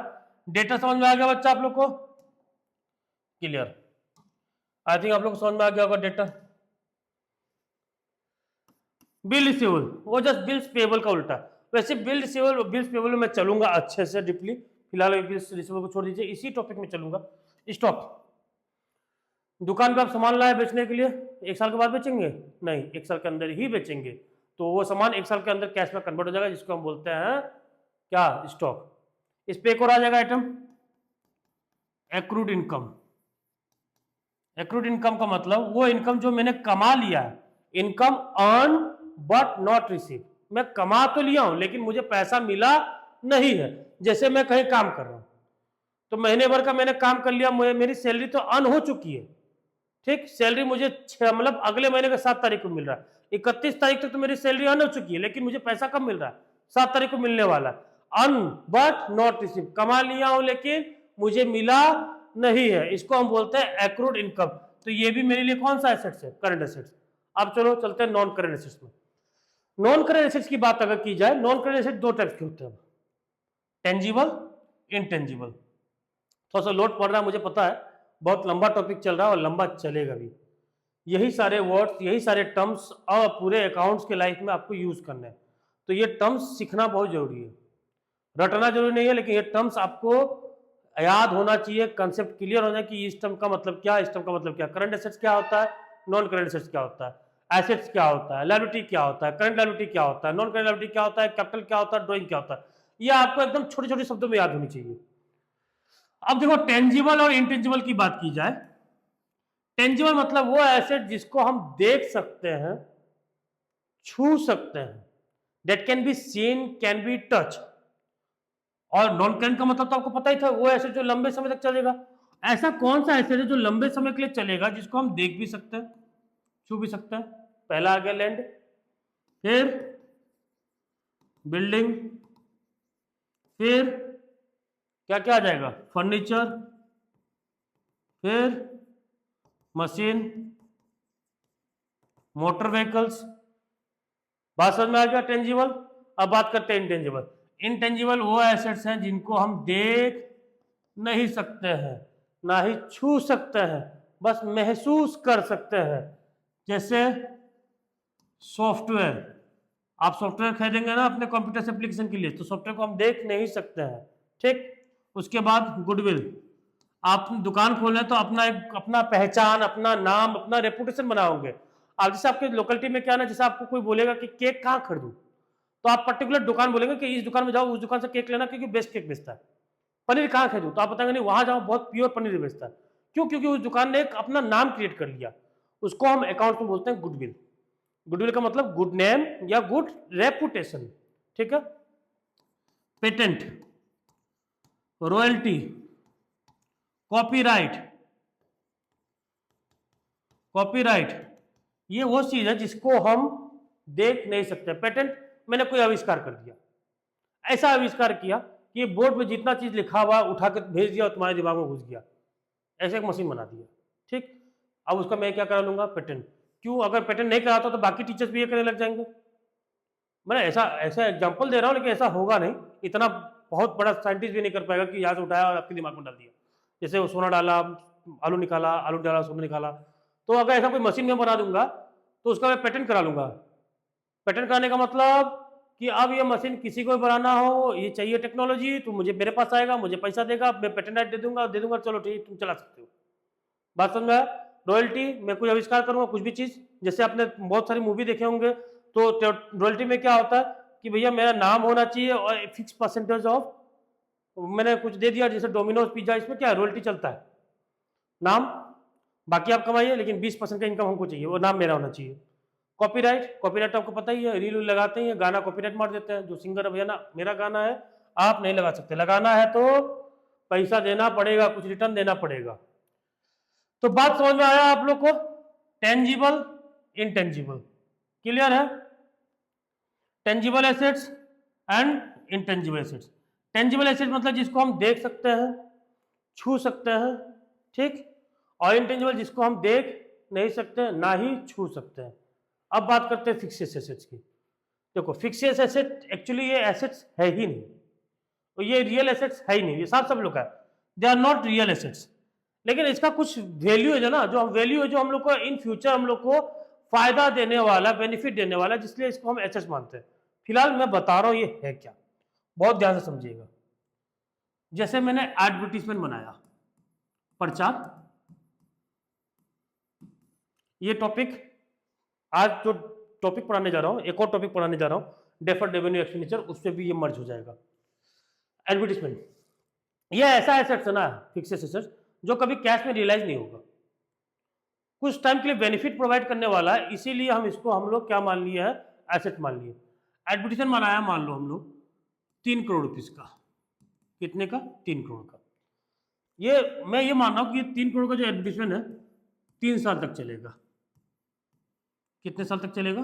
डेटा समझ में आ गया बच्चा आप लोग को, क्लियर? आई थिंक आप लोग को समझ में आ गया होगा डेटा। बिल रिसीवेबल वो जस्ट बिल्स पेबल का उल्टा। वैसे बिल रिसीवेबल बिल्स पेबल में मैं चलूंगा अच्छे से डीपली, फिलहाल बिल्स रिसीवेबल को छोड़ दीजिए, इसी टॉपिक में चलूंगा। स्टॉक, दुकान पे आप सामान लाए बेचने के लिए, 1 साल के बाद बेचेंगे? नहीं, 1 साल के अंदर ही बेचेंगे। तो वो सामान 1 साल के अंदर कैश में कन्वर्ट हो जाएगा, जिसको हम बोलते हैं क्या, स्टॉक। इस पे एक और आ जाएगा item, accrued income. Accrued income का मतलब वो इनकम जो मैंने कमा लिया है, income earn but not receive. मैं कमा तो लिया हूं लेकिन मुझे पैसा मिला नहीं है। जैसे मैं कहीं काम कर रहा हूं, तो महीने भर का मैंने काम कर लिया, मेरी सैलरी तो अर्न हो चुकी है, ठीक, सैलरी मुझे मतलब अगले महीने का 7 तारीख को मिल रहा है, 31 तारीख तक तो मेरी सैलरी अर्न हो चुकी है, लेकिन मुझे पैसा कब मिल रहा है, 7 तारीख को मिलने वाला है। अर्न बट नॉट रिसीव, कमा लिया हूं लेकिन मुझे मिला नहीं है, इसको हम बोलते हैं एक्रूड इनकम। तो ये भी मेरे लिए कौन सा एसेट्स है, करंट एसेट्स। अब चलो चलते हैं नॉन करंट एसेट्स में। नॉन करंट एसेट्स की बात अगर की जाए, नॉन करंट एसेट 2 टाइप्स के होते हैं, टेंजिबल, इनटेंजिबल। थोड़ा सा लोड पड़ रहा है मुझे पता है, बहुत लंबा टॉपिक चल रहा है और लंबा चलेगा भी। यही सारे वर्ड्स, यही सारे टर्म्स और पूरे अकाउंट्स के लाइफ में आपको यूज करने हैं। तो ये टर्म्स सीखना बहुत जरूरी है, रटना जरूरी नहीं है, लेकिन ये टर्म्स आपको याद होना चाहिए, कंसेप्ट क्लियर होना कि इस टर्म का मतलब क्या, इस टर्म का मतलब क्या, करंट एसेट्स क्या होता है, नॉन करंट एसेट्स क्या होता है, एसेट्स क्या होता है, लायबिलिटी क्या होता है, करंट लायबिलिटी क्या होता है, नॉन करंट लायबिलिटी क्या होता है, कैपिटल क्या होता है, ड्राइंग क्या होता है, ये आपको एकदम छोटे छोटे शब्दों में याद होनी चाहिए। अब देखो टेंजिबल और इनटेंजिबल की बात की जाए, टेंजिबल मतलब वो एसेट जिसको हम देख सकते हैं, छू सकते हैं, that can be seen, can be touch. और नॉन करंट का मतलब तो आपको पता ही था, वो एसेट जो लंबे समय तक चलेगा। ऐसा कौन सा एसेट है जो लंबे समय के लिए चलेगा, जिसको हम देख भी सकते हैं, छू भी सकते हैं? पहला आ गया लैंड, फिर बिल्डिंग, फिर क्या क्या आ जाएगा, फर्नीचर, फिर मशीन, मोटर व्हीकल्स। बात समझ में आ गया टेंजिबल। अब बात करते हैं इनटेंजिबल। इनटेंजिबल वो एसेट्स हैं जिनको हम देख नहीं सकते हैं, ना ही छू सकते हैं, बस महसूस कर सकते हैं। जैसे सॉफ्टवेयर, आप सॉफ्टवेयर खरीदेंगे ना अपने कंप्यूटर एप्लीकेशन के लिए, तो सॉफ्टवेयर को हम देख नहीं सकते हैं, ठीक। उसके बाद गुडविल, आप दुकान खोल रहे हैं तो अपना पहचान, अपना नाम, अपना रेपुटेशन बनाओगे। अब जैसे आपके लोकेलिटी में क्या ना, जैसे आपको कोई बोलेगा कि केक कहाँ खरीदूं, तो आप पर्टिकुलर दुकान बोलेंगे कि इस दुकान में जाओ, उस दुकान से केक लेना क्योंकि बेस्ट केक बेचता है। पनीर कहाँ खरीदूं, तो आप बताएंगे नहीं वहां जाओ, बहुत प्योर पनीर बेचता है। क्यों? क्योंकि उस दुकान ने एक अपना नाम क्रिएट कर लिया। उसको हम अकाउंट में बोलते हैं गुडविल। गुडविल का मतलब गुड नेम या गुड रेपुटेशन, ठीक है। पेटेंट, रॉयल्टी, कॉपीराइट, कॉपीराइट ये वो चीज है जिसको हम देख नहीं सकते। पेटेंट, मैंने कोई आविष्कार कर दिया, ऐसा आविष्कार किया कि बोर्ड पे जितना चीज लिखा हुआ उठा के भेज दिया और तुम्हारे दिमाग में घुस गया, ऐसे एक मशीन बना दिया, ठीक। अब उसका मैं क्या करा लूंगा, पेटेंट। क्यों? अगर पेटेंट नहीं कराता तो बाकी टीचर्स भी ये करने लग जाएंगे। मैं ऐसा ऐसा एग्जांपल दे रहा हूँ, लेकिन ऐसा होगा नहीं, इतना बहुत बड़ा साइंटिस्ट भी नहीं कर पाएगा कि यहाँ से उठाया और आपके दिमाग में डाल दिया। जैसे वो सोना डाला, आलू निकाला, आलू डाला, सोना निकाला। तो अगर ऐसा कोई मशीन में बना दूंगा तो उसका मैं पेटेंट करा लूंगा। पेटेंट कराने का मतलब कि अब ये मशीन किसी को बनाना हो, ये चाहिए टेक्नोलॉजी, तो मुझे मेरे पास आएगा, मुझे पैसा देगा, मैं पेटेंट राइट दे दूंगा, चलो ठीक तुम चला सकते हो। बात समझ में? रॉयल्टी, मैं कोई आविष्कार करूंगा कुछ भी चीज, जैसे आपने बहुत सारी मूवी देखे होंगे, तो रॉयल्टी में क्या होता है कि भैया मेरा नाम होना चाहिए और फिक्स परसेंटेज ऑफ, मैंने कुछ दे दिया जैसे डोमिनोज पिज्जा, इसमें क्या रॉयल्टी चलता है, नाम, बाकी आप कमाइए लेकिन 20% का इनकम हमको चाहिए, वो नाम मेरा होना चाहिए। कॉपीराइट, कॉपीराइट आपको पता ही है, रील लगाते हैं, गाना कॉपीराइट मार देते हैं, जो सिंगर भैया ना मेरा गाना है आप नहीं लगा सकते, लगाना है तो पैसा देना पड़ेगा, कुछ रिटर्न देना पड़ेगा। तो बात समझ में आया आप लोग को, टेंजिबल, इनटेंजिबल, क्लियर है? Tangible assets and intangible assets. Tangible asset मतलब जिसको हम देख सकते हैं, छू सकते हैं, ठीक, और इनटेंजिबल जिसको हम देख नहीं सकते, ना ही छू सकते हैं। अब बात करते हैं फिक्सेस एसेट्स की। देखो फिक्सेस एसेट एक्चुअली ये एसेट्स है ही नहीं, तो ये रियल एसेट्स है ही नहीं, ये सब लोग है, they are not real assets. लेकिन इसका कुछ वैल्यू है ना, जो वैल्यू है जो हम लोग को इन फ्यूचर हम लोग को फायदा देने वाला, बेनिफिट देने वाला, जिसलिए इसको हम एसेट्स मानते हैं। फिलहाल मैं बता रहा हूं ये है क्या, बहुत ध्यान से समझिएगा। जैसे मैंने एडवर्टीजमेंट बनाया, प्रचार, ये टॉपिक आज जो टॉपिक पढ़ाने जा रहा हूँ, एक और टॉपिक पढ़ाने जा रहा हूँ, डेफर्ड रेवेन्यू एक्सपेंडिचर, उससे भी ये मर्ज हो जाएगा। एडवर्टीजमेंट ये ऐसा एसेट्स है ना, फिक्स एसेट्स, जो कभी कैश में रियलाइज नहीं होगा, कुछ टाइम के लिए बेनिफिट प्रोवाइड करने वाला है, इसीलिए हम लोग क्या मान लिए है, एसेट मान लिए। एडवर्टीजमेंट बनाया मान लो हम लोग 3 करोड़ रुपीज का, कितने का, 3 करोड़ का। मैं ये मान रहा हूँ कि 3 करोड़ का जो एडवर्टीजमेंट है 3 साल तक चलेगा। कितने साल तक चलेगा,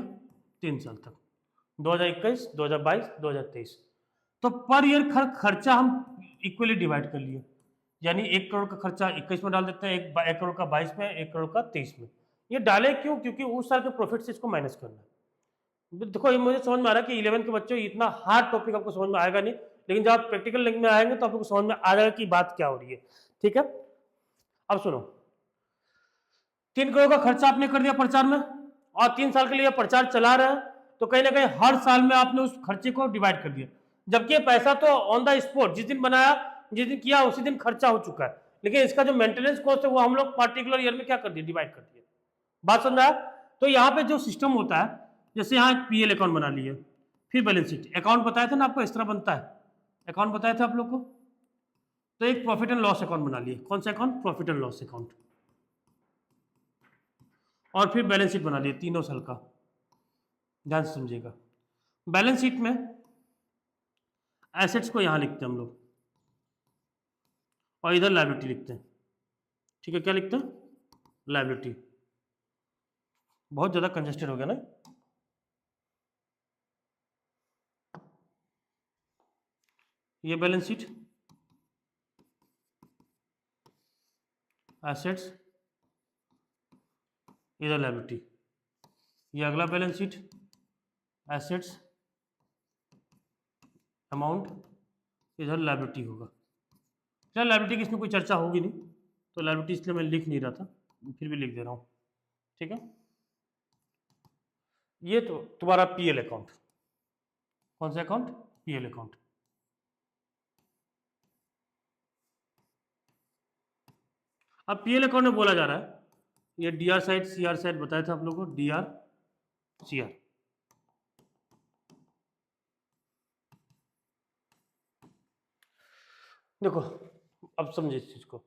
3 साल तक, 2021, 2022, 2023। तो पर ईयर खर्चा हम इक्वली डिवाइड कर लिए, यानी 1 करोड़ का खर्चा 21 में डाल देते हैं, 1 करोड़ का 22 में, 1 करोड़ का 23 में। ये डाले क्यों, क्योंकि उस साल के प्रॉफिट से इसको माइनस करना है। देखो ये मुझे समझ में आ रहा है कि 11 के बच्चों इतना हार्ड टॉपिक आपको समझ में आएगा नहीं, लेकिन जब आप प्रैक्टिकल लिंक में आएंगे तो आपको समझ में आ जाएगा कि बात क्या हो रही है। ठीक है, अब सुनो, 3 करोड़ का खर्चा आपने कर दिया प्रचार में, और 3 साल के लिए प्रचार चला रहे हैं, तो कहीं ना कहीं हर साल में आपने उस खर्चे को डिवाइड कर दिया, जबकि पैसा तो ऑन द स्पॉट जिस दिन बनाया, जिस दिन किया, उसी दिन खर्चा हो चुका है, लेकिन इसका जो मेंटेनेंस कॉस्ट है वो हम लोग पार्टिकुलर ईयर में क्या कर दिया, डिवाइड कर दिया। बात समझ आया? तो यहाँ पे जो सिस्टम होता है, जैसे यहाँ पीएल अकाउंट बना लिए, फिर बैलेंस शीट अकाउंट बताया था ना आपको, इस तरह बनता है अकाउंट, बताया था आप लोग को। तो एक प्रॉफिट एंड लॉस अकाउंट बना लिए, कौन सा account, profit and loss account, और फिर बैलेंस शीट बना लिए 3 साल का। ध्यान से समझिएगा, बैलेंस शीट में एसेट्स को यहां लिखते हैं हम लोग, और इधर लायबिलिटी लिखते हैं। ठीक है, क्या लिखते हैं, लायबिलिटी। बहुत ज्यादा कंजेस्टेड हो गया ना, ये बैलेंस शीट, एसेट्स, इधर लायबिलिटी, ये अगला बैलेंस शीट, एसेट्स, अमाउंट, इधर लायबिलिटी होगा। क्या लायबिलिटी की इसमें कोई चर्चा होगी नहीं, तो लायबिलिटी इसलिए मैं लिख नहीं रहा था, फिर भी लिख दे रहा हूँ। ठीक है, ये तो तुम्हारा पीएल अकाउंट, कौन सा अकाउंट, पीएल अकाउंट। अब पीएल अकाउंट में बोला जा रहा है, ये डीआर साइड, सीआर साइड बताया था आप लोगों को, डीआर, सीआर। देखो अब समझिए इस चीज को।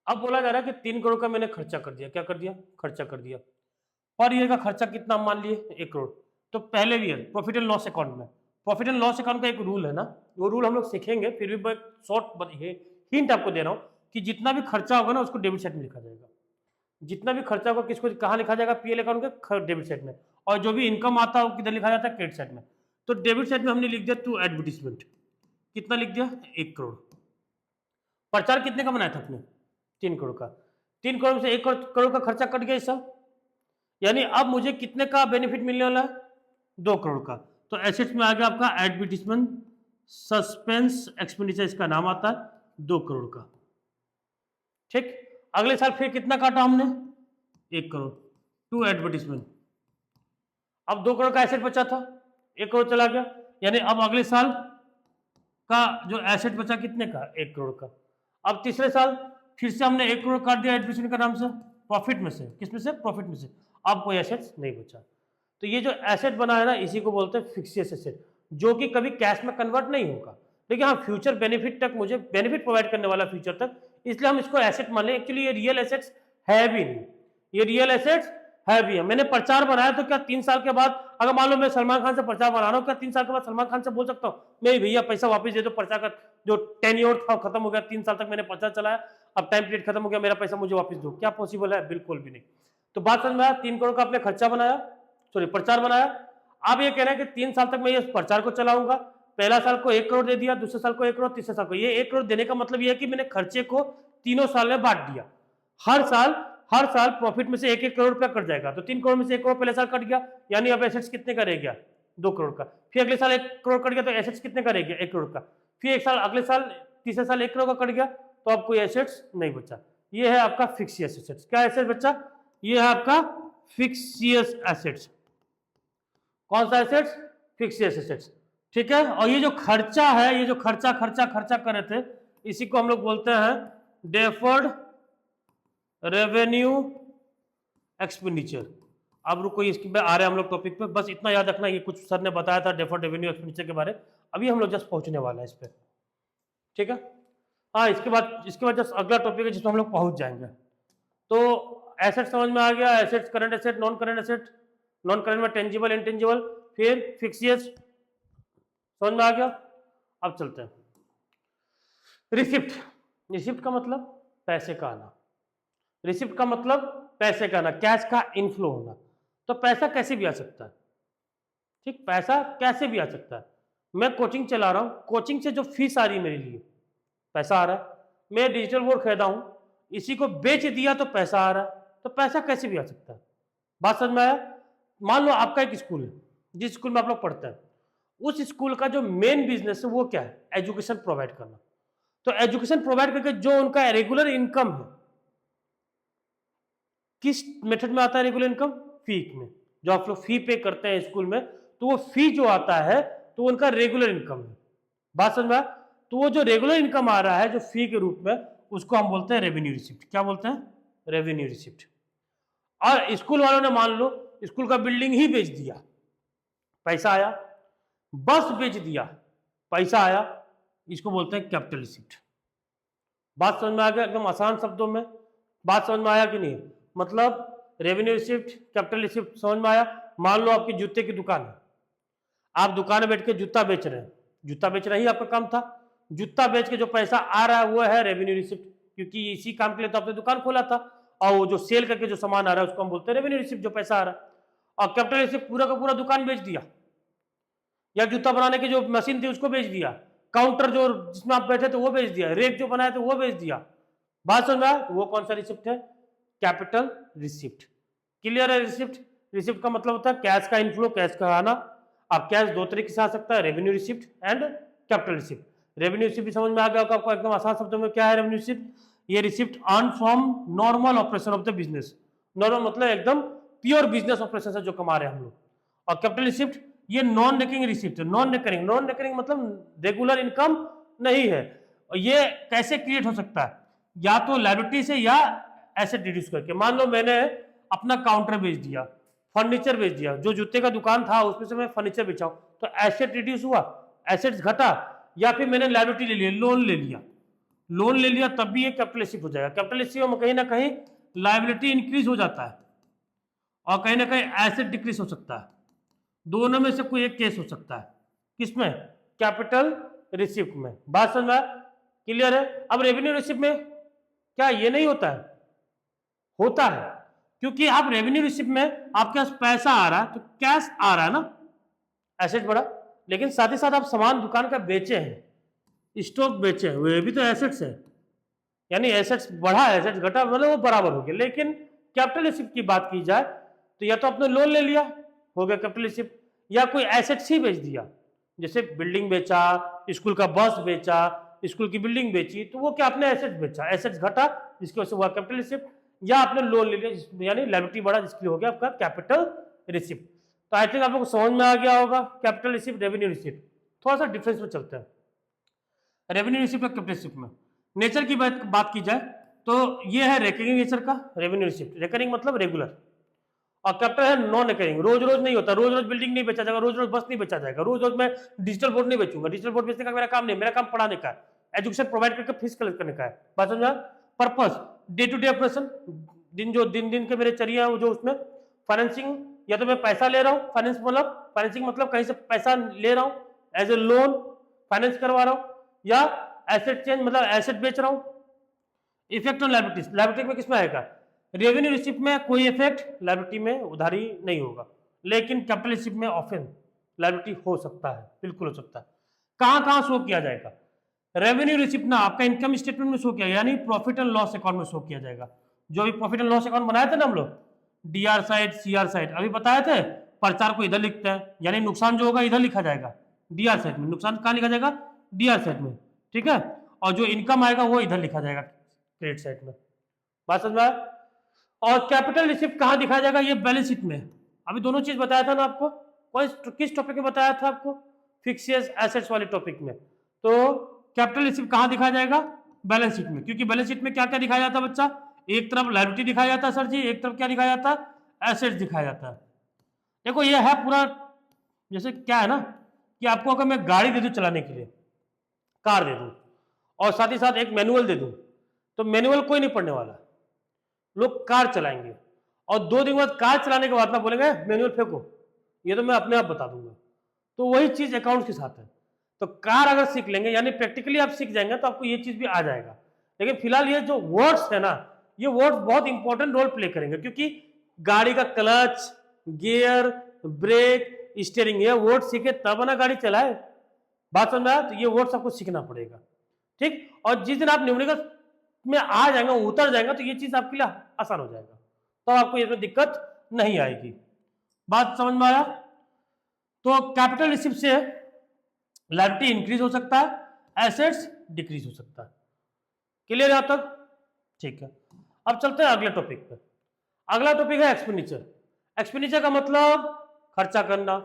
अब बोला जा रहा है कि 3 करोड़ का मैंने खर्चा कर दिया, क्या कर दिया, खर्चा कर दिया। पर ईयर का खर्चा कितना मान लिए, 1 करोड़। तो पहले year profit and loss account में, प्रॉफिट एंड लॉस अकाउंट का एक रूल है ना, वो रूल हम लोग सीखेंगे, फिर भी मैं शॉर्ट हिंट आपको दे रहा हूँ कि जितना भी खर्चा होगा ना उसको डेबिट साइड में लिखा जाएगा। जितना भी खर्चा होगा किसको कहाँ लिखा जाएगा, पीएल अकाउंट के डेबिट साइड में, और जो भी इनकम आता है वो किधर लिखा जाता है, क्रेडिट साइड में। तो डेबिट साइड में हमने लिख दिया टू एडवर्टीजमेंट, कितना लिख दिया, 1 करोड़। प्रचार कितने का बनाया था अपने, 3 करोड़ का। 3 करोड़ से 1 करोड़ का खर्चा कट गया सब, यानी अब मुझे कितने का बेनिफिट मिलने वाला है, 2 करोड़ का। तो एसेट्स में आ गया आपका एडवर्टीजमेंट सस्पेंस एक्सपेंडिचर, इसका नाम आता है 2 करोड़ का। ठीक, अगले साल फिर कितना काटा हमने, 1 करोड़, टू एडवर्टीजमेंट। अब 2 करोड़ का एसेट बचा था, 1 करोड़ चला गया, यानी अब अगले साल का जो एसेट बचा कितने का, 1 करोड़ का। अब तीसरे साल फिर से हमने 1 करोड़ काट दिया एडवर्टीजमेंट का नाम से, प्रॉफिट में से, किस में से, प्रॉफिट में से। अब कोई एसेट्स नहीं बचा। तो ये जो एसेट बना है ना, इसी को बोलते हैं फिक्सियस एसेट, जो कि कभी कैश में कन्वर्ट नहीं होगा, लेकिन हाँ फ्यूचर बेनिफिट तक मुझे बेनिफिट प्रोवाइड करने वाला फ्यूचर तक, इसलिए हम इसको एसेट मान लें। एक्चुअली ये रियल एसेट्स है भी नहीं, ये रियल एसेट्स है भी है। मैंने प्रचार बनाया तो क्या 3 साल के बाद, अगर मान लो मैं सलमान खान से प्रचार बना रहा हूँ, क्या 3 साल के बाद सलमान खान से बोल सकता हूँ नहीं भैया पैसा वापस दे दो, प्रचार का जो टेन्योर था खत्म हो गया, 3 साल तक मैंने प्रचार चलाया, अब टाइम पीरियड खत्म हो गया, मेरा पैसा मुझे वापस दो, क्या पॉसिबल है, बिल्कुल भी नहीं। तो बात समझ में आया, 3 करोड़ का आपने खर्चा बनाया, सॉरी प्रचार बनाया। अब ये कह रहे हैं कि 3 साल तक मैं ये प्रचार को चलाऊंगा, पहला साल को 1 करोड़ दे दिया, दूसरे साल को 1 करोड़, तीसरे साल को। ये 1 करोड़ देने का मतलब ये है कि मैंने खर्चे को 3 साल में बांट दिया, हर साल प्रॉफिट में से 1-1 करोड़ रुपया कट जाएगा। तो 3 करोड़ में से 1 करोड़ पहले साल कट गया, यानी अब एसेट्स कितने का रह गया, 2 करोड़ का। फिर अगले साल 1 करोड़ कट गया, तो एसेट्स कितने का रह गया, 1 करोड़ का। फिर एक साल अगले साल तीसरे साल 1 करोड़ का कट गया, तो अब कोई एसेट्स नहीं बचा। ये है आपका फिक्सियस एसेट्स। क्या एसेट बचा, ये है आपका फिक्सियस एसेट्स। कौन सा एसेट्स, फिक्सियस एसेट्स। ठीक है, और ये जो खर्चा है, ये जो खर्चा खर्चा खर्चा कर रहे थे, इसी को हम लोग बोलते हैं डेफर्ड रेवेन्यू एक्सपेंडिचर। अब रुको, इसके पे आ रहे हैं हम लोग टॉपिक पे, बस इतना याद रखना, ये कुछ सर ने बताया था डेफर्ड रेवेन्यू एक्सपेंडिचर के बारे, अभी हम लोग जस्ट पहुंचने वाला है इस पे, ठीक है। हाँ, इसके बाद जस्ट अगला टॉपिक है जिसमें हम लोग पहुंच जाएंगे। तो एसेट समझ में आ गया, assets, current asset, non current asset, non current में टेंजिबल, इंटेंजिबल, फिर फिक्सियस समझ में आ गया। अब चलते हैं रिसिप्ट। रिसिप्ट का मतलब पैसे का आना, रिसिप्ट का मतलब पैसे का आना, कैश का इनफ्लो होना। तो पैसा कैसे भी आ सकता है, ठीक, पैसा कैसे भी आ सकता है। मैं कोचिंग चला रहा हूं, कोचिंग से जो फीस आ रही है मेरे लिए, पैसा आ रहा है। मैं डिजिटल बोर्ड खरीदा हूं, इसी को बेच दिया तो पैसा आ रहा है। तो पैसा कैसे भी आ सकता है, बात समझ में आया। मान लो आपका एक स्कूल है, जिस स्कूल में आप लोग पढ़ते हैं, उस स्कूल का जो मेन बिजनेस है वो क्या है, एजुकेशन प्रोवाइड करना। तो एजुकेशन प्रोवाइड करके जो उनका रेगुलर इनकम है, किस मेथड में आता है रेगुलर इनकम, फी में। जो आप लोग फी पे करते हैं स्कूल में, तो वो फी जो आता है तो उनका रेगुलर इनकम है, बात समझ में आया। तो वो जो रेगुलर इनकम आ रहा है जो फी के रूप में, उसको हम बोलते हैं रेवेन्यू रिसिप्ट। क्या बोलते हैं, रेवेन्यू रिसिप्ट। और स्कूल वालों ने मान लो स्कूल का बिल्डिंग ही बेच दिया, पैसा आया। बस बेच दिया, पैसा आया, इसको बोलते हैं कैपिटल रिसिप्ट। बात समझ में आ गया, एकदम आसान शब्दों में। बात समझ में आया कि नहीं, मतलब रेवेन्यू रिसिप्ट, कैपिटल रिसिप्ट समझ में आया। मान लो आपकी जूते की दुकान है, आप दुकान में बैठ के जूता बेच रहे हैं, जूता बेचना ही आपका काम था। जूता बेच के जो पैसा आ रहा है वो है रेवेन्यू रिसिप्ट, क्योंकि इसी काम के लिए तो आपने दुकान खोला था। और वो जो सेल करके जो सामान आ रहा है उसको हम बोलते हैं रेवेन्यू रिसिप्ट, जो पैसा आ रहा है। और कैपिटल रिसिप्ट पूरा का पूरा दुकान बेच दिया, या जूता बनाने की जो मशीन थी उसको बेच दिया, काउंटर जो जिसमें आप बैठे थे वो बेच दिया, रेक जो बनाए थे वो बेच दिया। बात सुन रहा है, तो वो कौन सा रिसिप्ट है, कैपिटल रिसिप्ट। क्लियर है। रिसिप्ट, रिसिप्ट का मतलब होता है कैश का इनफ्लो, कैश का आना। अब कैश दो तरीके से आ सकता है, revenue receipt and capital receipt. Revenue receipt भी समझ में आ गया होगा आपको एकदम आसान शब्दों में। क्या है रेवेन्यू रिसिप्ट, ये receipt earn from normal operation of the business. Normal मतलब एकदम प्योर बिजनेस ऑपरेशन से जो कमा रहे हैं हम लोग। और कैपिटल रिसिप्ट ये नॉन रेकरिंग रिसिप्ट है। नॉन रेकरिंग, नॉन रेकरिंग मतलब रेगुलर इनकम नहीं है। और ये कैसे क्रिएट हो सकता है, या तो लायबिलिटी से या एसेट रिड्यूस करके। मान लो मैंने अपना काउंटर बेच दिया, फर्नीचर बेच दिया, जो जूते का दुकान था उसमें से मैं फर्नीचर बेचा हूं, तो एसेट रिड्यूस हुआ, एसेट्स घटा। या फिर मैंने लायबिलिटी ले लिया, लोन ले लिया, लोन ले लिया, तब भी ये कैपिटल रिसिप्ट हो जाएगा। कैपिटल रिसिप्ट में कहीं ना कहीं लायबिलिटी इंक्रीज हो जाता है और कहीं ना कहीं एसेट डिक्रीज हो सकता है। दोनों में से कोई एक केस हो सकता है, किसमें, कैपिटल रिसिप्ट में। बात समझ में, क्लियर है। अब रेवेन्यू रिसिप्ट में क्या ये नहीं होता है, होता है, क्योंकि आप रेवेन्यू रिसिप्ट में आपके पास पैसा आ रहा है तो कैश आ रहा है ना, एसेट बढ़ा। लेकिन साथ ही साथ आप सामान दुकान का बेचे हैं, स्टॉक बेचे हैं, वो भी तो एसेट्स है। यानी एसेट्स बढ़ा, एसेट्स घटा, मतलब वो बराबर हो गया। लेकिन कैपिटल रिसिप्ट की बात की जाए तो या तो आपने लोन ले लिया, हो गया कैपिटल रिसिप्ट, या कोई एसेट्स ही बेच दिया, जैसे बिल्डिंग बेचा, स्कूल का बस बेचा, स्कूल की बिल्डिंग बेची, तो वो क्या आपने एसेट्स बेचा, एसेट्स घटा जिसकी वजह से हुआ कैपिटल रिसिप्ट। या आपने लोन ले लिया यानी लायबिलिटी बढ़ा जिसके लिए हो गया आपका कैपिटल रिसिप्ट। तो आई थिंक आप लोग को समझ में आ गया होगा कैपिटल रिसिप्ट, रेवेन्यू रिसिप्ट। थोड़ा सा डिफरेंस में चलते हैं रेवेन्यू रिसिप्ट और कैपिटल रिसिप्ट में। नेचर की बात की जाए तो ये है रेकरिंग नेचर का रेवेन्यू रिसिप्ट। रेकरिंग मतलब रेगुलर, और कैपिटल है नॉन रेकरिंग, रोज रोज नहीं होता, रोज रोज बिल्डिंग नहीं बेचा जाएगा, रोज रोज बस नहीं बेचा जाएगा, रोज रोज मैं डिजिटल बोर्ड नहीं बेचूंगा। डिजिटल बोर्ड बेचने का मेरा काम नहीं, मेरा काम पढ़ाने का है, एजुकेशन प्रोवाइड करके फीस कलेक्ट करने का है। बात समझा। Purpose day to day operation, दिन के मेरे चर्या जो उसमें फाइनेंसिंग, या तो मैं पैसा ले रहा हूँ, फाइनेंस मतलब फाइनेंसिंग मतलब कहीं से पैसा ले रहा हूँ एज ए लोन, फाइनेंस करवा रहा हूँ, या एसेट चेंज मतलब एसेट बेच रहा हूँ। इफेक्ट ऑन लायबिलिटीज, लायबिलिटी में किसमें आएगा, रेवेन्यू रिसिप्ट में कोई इफेक्ट लायबिलिटी में उधारी नहीं होगा, लेकिन कैपिटल रिसिप्ट में ऑफन लायबिलिटी हो सकता है, बिल्कुल हो सकता है। कहां कहां शो किया जाएगा, रेवेन्यू रिसिप्ट ना आपका इनकम स्टेटमेंट में शो किया, यानी प्रॉफिट एंड लॉस अकाउंट में शो किया जाएगा। जो भी प्रॉफिट एंड लॉस अकाउंट बनाए थे ना हम लोग, डीआर साइड, सीआर साइड, अभी बताए थे, प्रचार को इधर लिखते हैं, यानी नुकसान जो होगा इधर लिखा जाएगा डीआर साइड में, नुकसान कहां लिखा जाएगा, डीआर साइड में, ठीक है। और जो इनकम आएगा वो इधर लिखा जाएगा क्रेडिट साइड में। बात समझ में आया। और कैपिटल रिसिप्ट कहां दिखाया जाएगा, ये बैलेंस शीट में। अभी दोनों चीज बताया था ना आपको, किस टॉपिक में बताया था आपको, फिक्सियस एसेट्स वाले टॉपिक में। तो कैपिटल रिसिप्ट कहां दिखाया जाएगा, बैलेंस शीट में, क्योंकि बैलेंस शीट में क्या क्या दिखाया जाता है बच्चा, एक तरफ लायबिलिटी दिखाया जाता है सर जी, एक तरफ क्या दिखाया जाता है, एसेट्स दिखाया जाता है। देखो ये है पूरा, जैसे क्या है ना कि आपको अगर मैं गाड़ी दे दूं चलाने के लिए, कार दे दूं और साथ ही साथ एक मैनुअल दे दूं, तो मैनुअल कोई नहीं पढ़ने वाला, लोग कार चलाएंगे और 2 दिन बाद कार चलाने के बाद ना बोलेंगे मैनुअल फेंको, ये तो मैं अपने आप बता दूंगा। तो वही चीज अकाउंट के साथ है। तो कार अगर सीख लेंगे यानी प्रैक्टिकली आप सीख जाएंगे तो आपको ये चीज भी आ जाएगा। लेकिन फिलहाल ये जो वर्ड्स है ना, ये वर्ड्स बहुत इंपॉर्टेंट रोल प्ले करेंगे, क्योंकि गाड़ी का क्लच, गियर, ब्रेक, स्टीयरिंग, ये वर्ड सीखे तब ना गाड़ी चलाए। बात समझ में आया? तो ये वर्ड्स आपको सीखना पड़ेगा, ठीक। और जिस दिन आप न्यूमेरिकल में आ जाएंगे, उतर जाएंगे, तो ये चीज आपके लिए आसान हो जाएगा, तो आपको इसमें दिक्कत नहीं आएगी। बात समझ में आया? तो कैपिटल रिसिप्ट से लायबिलिटी इंक्रीज हो सकता है, एसेट्स डिक्रीज हो सकता है। क्लियर है यहां तक? ठीक है। अब चलते हैं अगले टॉपिक पे। अगला टॉपिक है एक्सपेंडिचर। एक्सपेंडिचर का मतलब खर्चा करना,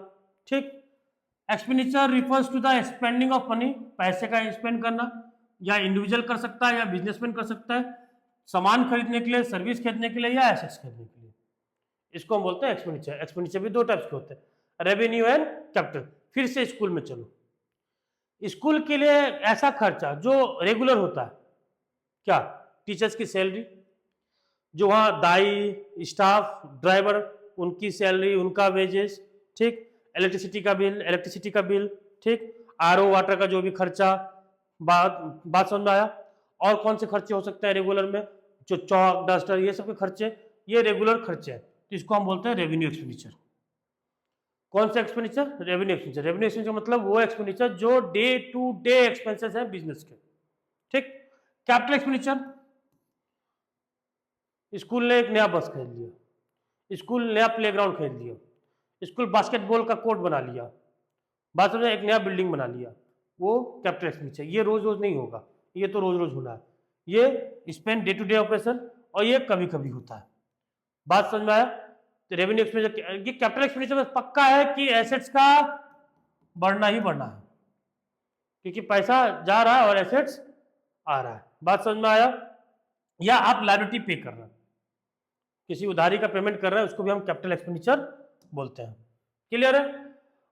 ठीक। Expenditure refers to the spending of money, पैसे का स्पेंड करना, या इंडिविजुअल कर सकता है या बिजनेसमैन कर सकता है, सामान खरीदने के लिए, सर्विस खरीदने के लिए या एसेट्स खरीदने के लिए। इसको हम बोलते हैं एक्सपेंडिचर। एक्सपेंडिचर भी 2 टाइप्स के होते हैं, रेवेन्यू एंड कैपिटल। फिर से स्कूल में चलो। स्कूल के लिए ऐसा खर्चा जो रेगुलर होता है, क्या? टीचर्स की सैलरी, जो वहाँ दाई, स्टाफ, ड्राइवर, उनकी सैलरी, उनका वेजेस, ठीक। इलेक्ट्रिसिटी का बिल, ठीक। आरओ वाटर का जो भी खर्चा, बात समझ में आया? और कौन से खर्चे हो सकते हैं रेगुलर में? जो चौक, डस्टर, ये सब के खर्चे, ये रेगुलर खर्चे हैं, तो इसको हम बोलते हैं रेवेन्यू एक्सपेंडिचर। कौन सा expenditure? Revenue expenditure. Revenue expenditure मतलब वो एक्सपेंडिचर जो डे टू डे एक्सपेंसेस है बिजनेस के, ठीक। कैपिटल एक्सपेंडिचर, स्कूल ने एक नया बस खरीद लिया, स्कूल नया प्लेग्राउंड खरीद लिया, स्कूल बास्केटबॉल का कोर्ट बना लिया, बात समझे, एक नया बिल्डिंग बना लिया, वो कैपिटल एक्सपेंडिचर। ये रोज रोज नहीं होगा, ये तो रोज रोज होना है, ये spend day to day operation, और ये कभी कभी होता है। बात समझ में आया? तो रेवेन्यू एक्सपेंडिचर, ये कैपिटल एक्सपेंडिचर में पक्का है कि एसेट्स का बढ़ना ही बढ़ना है, क्योंकि पैसा जा रहा है और एसेट्स आ रहा है। बात समझ में आया? या आप लायबिलिटी पे कर रहे हैं, किसी उधारी का पेमेंट कर रहे हैं, उसको भी हम कैपिटल एक्सपेंडिचर बोलते हैं। क्लियर है?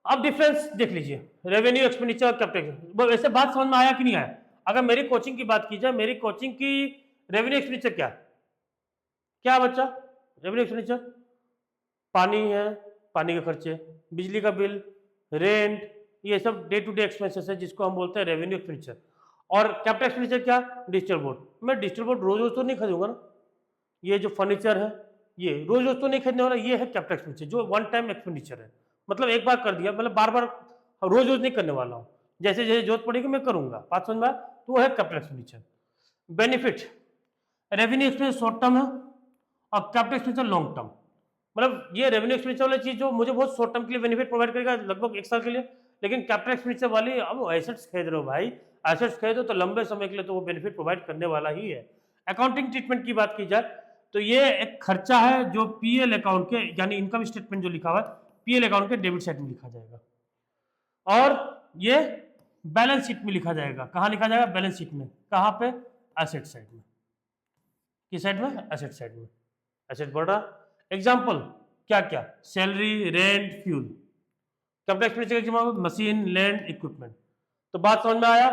अब डिफरेंस देख लीजिए, रेवेन्यू एक्सपेंडिचर और कैपिटल। वैसे बात समझ में आया कि नहीं आया? अगर मेरी कोचिंग की बात की जाए, मेरी कोचिंग की रेवेन्यू एक्सपेंडिचर क्या क्या बच्चा? रेवेन्यू एक्सपेंडिचर पानी है, पानी के खर्चे, बिजली का बिल, रेंट, ये सब डे टू डे एक्सपेंसेस है, जिसको हम बोलते हैं रेवेन्यू एक्सपेंडिचर। और कैपिटल एक्सपेंडिचर क्या? Digital board. मैं डिजिटल बोर्ड रोज रोज तो नहीं खरीदूंगा ना, ये जो फर्नीचर है ये रोज रोज तो नहीं खरीदने वाला, ये है कैपिटल एक्सपेंडिचर, जो वन टाइम एक्सपेंडिचर है, मतलब एक बार कर दिया, मतलब बार बार रोज रोज नहीं करने वाला हूँ, जैसे जैसे जरूरत पड़ेगी मैं करूंगा। बात समझ में आया? तो वो है capital expenditure. Benefit, revenue expenditure short term है और कैपिटल एक्सपेंडिचर लॉन्ग टर्म। मतलब ये रेवेन्यू एक्सपेंडिचर वाली चीज जो मुझे बहुत शॉर्ट टर्म के लिए बेनिफिट प्रोवाइड करेगा, लगभग 1 साल के लिए, लेकिन कैपिटल एक्सपेंडिचर वाली, अब एसेट्स खरीद रहे हो भाई, एसेट्स खरीदो तो लंबे समय के लिए तो वो बेनिफिट प्रोवाइड करने वाला ही है। अकाउंटिंग ट्रीटमेंट की बात की जाए तो ये एक खर्चा है जो पीएल अकाउंट के, यानी इनकम स्टेटमेंट जो लिखा हुआ है पीएल अकाउंट के डेबिट साइड में लिखा जाएगा, और ये बैलेंस शीट में लिखा जाएगा। कहाँ लिखा जाएगा? बैलेंस शीट में। कहाँ पे? एसेट साइड में। किस साइड में? एसेट साइड में। एसेट बढ़ रहा। एग्जाम्पल क्या क्या? Salary, rent, fuel. Capital expenditure example machine, land, equipment. तो बात समझ में आया?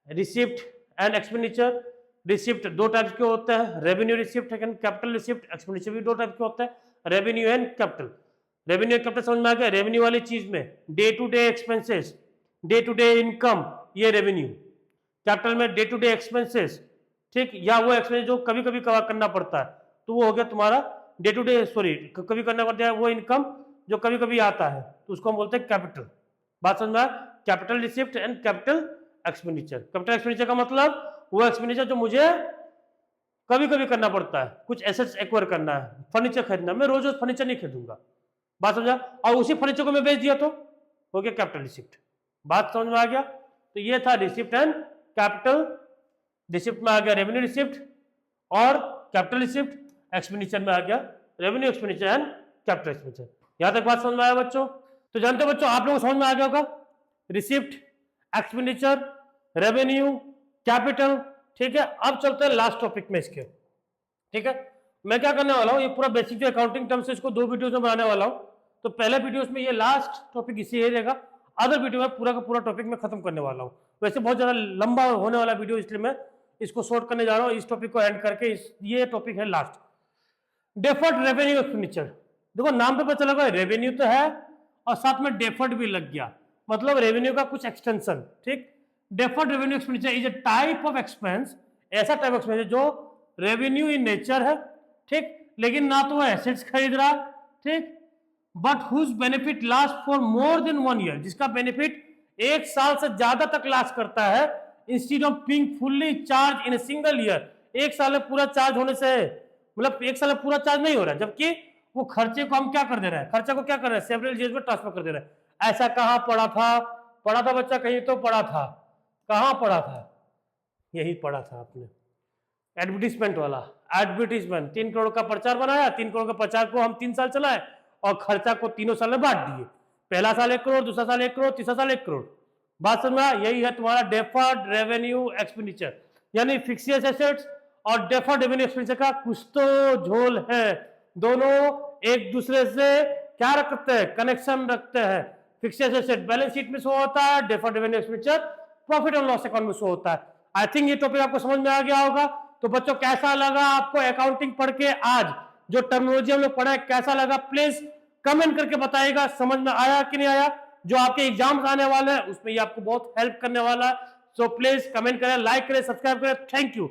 Receipt and expenditure. Receipt 2 types के होते हैं, revenue receipt and capital receipt. Expenditure भी 2 टाइप के होते हैं, revenue and capital. Revenue and capital समझ में आ गया? रेवेन्यू वाली चीज में day to day expenses, day to day income, ये रेवेन्यू। कैपिटल में डे टू डे एक्सपेंसेस, ठीक, या वो एक्सपेंस जो कभी कभी करना पड़ता है, तो वो हो गया तुम्हारा डे टू डे, सॉरी कभी करना पड़ता है वो इनकम जो कभी कभी आता है, तो उसको हम बोलते हैं कैपिटल। बात समझ में आया? Capital receipt and capital expenditure. Capital expenditure का मतलब वो एक्सपेंडिचर जो मुझे कभी कभी करना पड़ता है, कुछ एसेट्स एक्वायर करना है, फर्नीचर खरीदना, मैं रोज रोज फर्नीचर नहीं खरीदूंगा। बात समझा? और उसी फर्नीचर को मैं बेच दिया तो हो गया कैपिटल रिसिप्ट। बात समझ में आ गया? तो ये था रिसिप्ट एंड कैपिटल। रिसिप्ट में आ गया रेवेन्यू रिसिप्ट और कैपिटल रिसिप्ट, एक्सपेंडिचर में आ गया revenue expenditure and capital expenditure. यहां तक बात समझ में आया बच्चों? तो जानते हो बच्चों, आप लोगों को समझ में आ गया होगा रिसिप्ट, एक्सपेंडिचर, रेवेन्यू, कैपिटल, ठीक है। अब चलते हैं लास्ट टॉपिक में इसके, ठीक है। मैं क्या करने वाला हूँ, ये पूरा बेसिक जो अकाउंटिंग टर्म्स है इसको 2 वीडियोस में बनाने वाला हूँ। तो पहले वीडियोस में ये लास्ट टॉपिक इसी ये रहेगा, अदर वीडियो में पूरा का पूरा टॉपिक मैं खत्म करने वाला हूँ। वैसे बहुत ज्यादा लंबा होने वाला वीडियो, इसलिए मैं इसको शॉर्ट करने जा रहा हूँ, इस टॉपिक को एंड करके। ये टॉपिक है लास्ट, डेफर्ड रेवेन्यू एक्सपेंडिचर। देखो नाम पे पता चला रेवेन्यू तो है और साथ में डेफर्ड भी लग गया, मतलब रेवेन्यू का कुछ एक्सटेंशन, ठीक। Deferred revenue expenditure is a type of expense, ऐसा टाइप ऑफ एक्सपेंस जो रेवेन्यू इन नेचर है, ठीक, लेकिन ना तो वो एसेट्स खरीद रहा, ठीक, but whose benefit last for more than 1 year, जिसका बेनिफिट 1 साल से ज्यादा तक लास्ट करता है, instead of being fully charge in a single year. 1 साल में पूरा चार्ज होने से, मतलब 1 साल में पूरा चार्ज नहीं हो रहा है, जबकि वो खर्चे को हम क्या कर दे रहे हैं, खर्चा को क्या कर रहे हैं, सेवरल ईयर्स में ट्रांसफर कर दे रहे हैं। ऐसा कहाँ पढ़ा था बच्चा, कहीं तो पढ़ा था, कहाँ पढ़ा था, यही पढ़ा था आपने, एडवर्टीजमेंट वाला। एडवर्टीजमेंट 3 करोड़ का प्रचार बनाया, 3 करोड़ का प्रचार को हम 3 साल चलाए और खर्चा को 3 साल में बांट दिए। पहला साल 1 करोड़, दूसरा साल 1 करोड़, तीसरा साल 1 करोड़। बात समझ में आया? यही है तुम्हारा डेफर्ड रेवेन्यू एक्सपेंडिचर, यानी फिक्स्ड एसेट्स और डेफर्ड रेवेन्यू एक्सपेंडिचर का कुछ तो झोल है, दोनों एक दूसरे से क्या रखते हैं, कनेक्शन रखते हैं। फिक्स्ड एसेट बैलेंस शीट में शो होता है, deferred revenue expenditure profit and loss account में शो होता है। आई थिंक ये टॉपिक आपको समझ में आ गया होगा। तो बच्चों कैसा लगा आपको अकाउंटिंग पढ़ के, आज जो टर्मिनोलॉजी हम लोग पढ़ा है कैसा लगा, प्लीज कमेंट करके बताइएगा, समझ में आया कि नहीं आया। जो आपके एग्जाम्स आने वाले हैं उसमें ये आपको बहुत हेल्प करने वाला है। सो प्लीज कमेंट करें, लाइक करें, सब्सक्राइब करें। Thank you.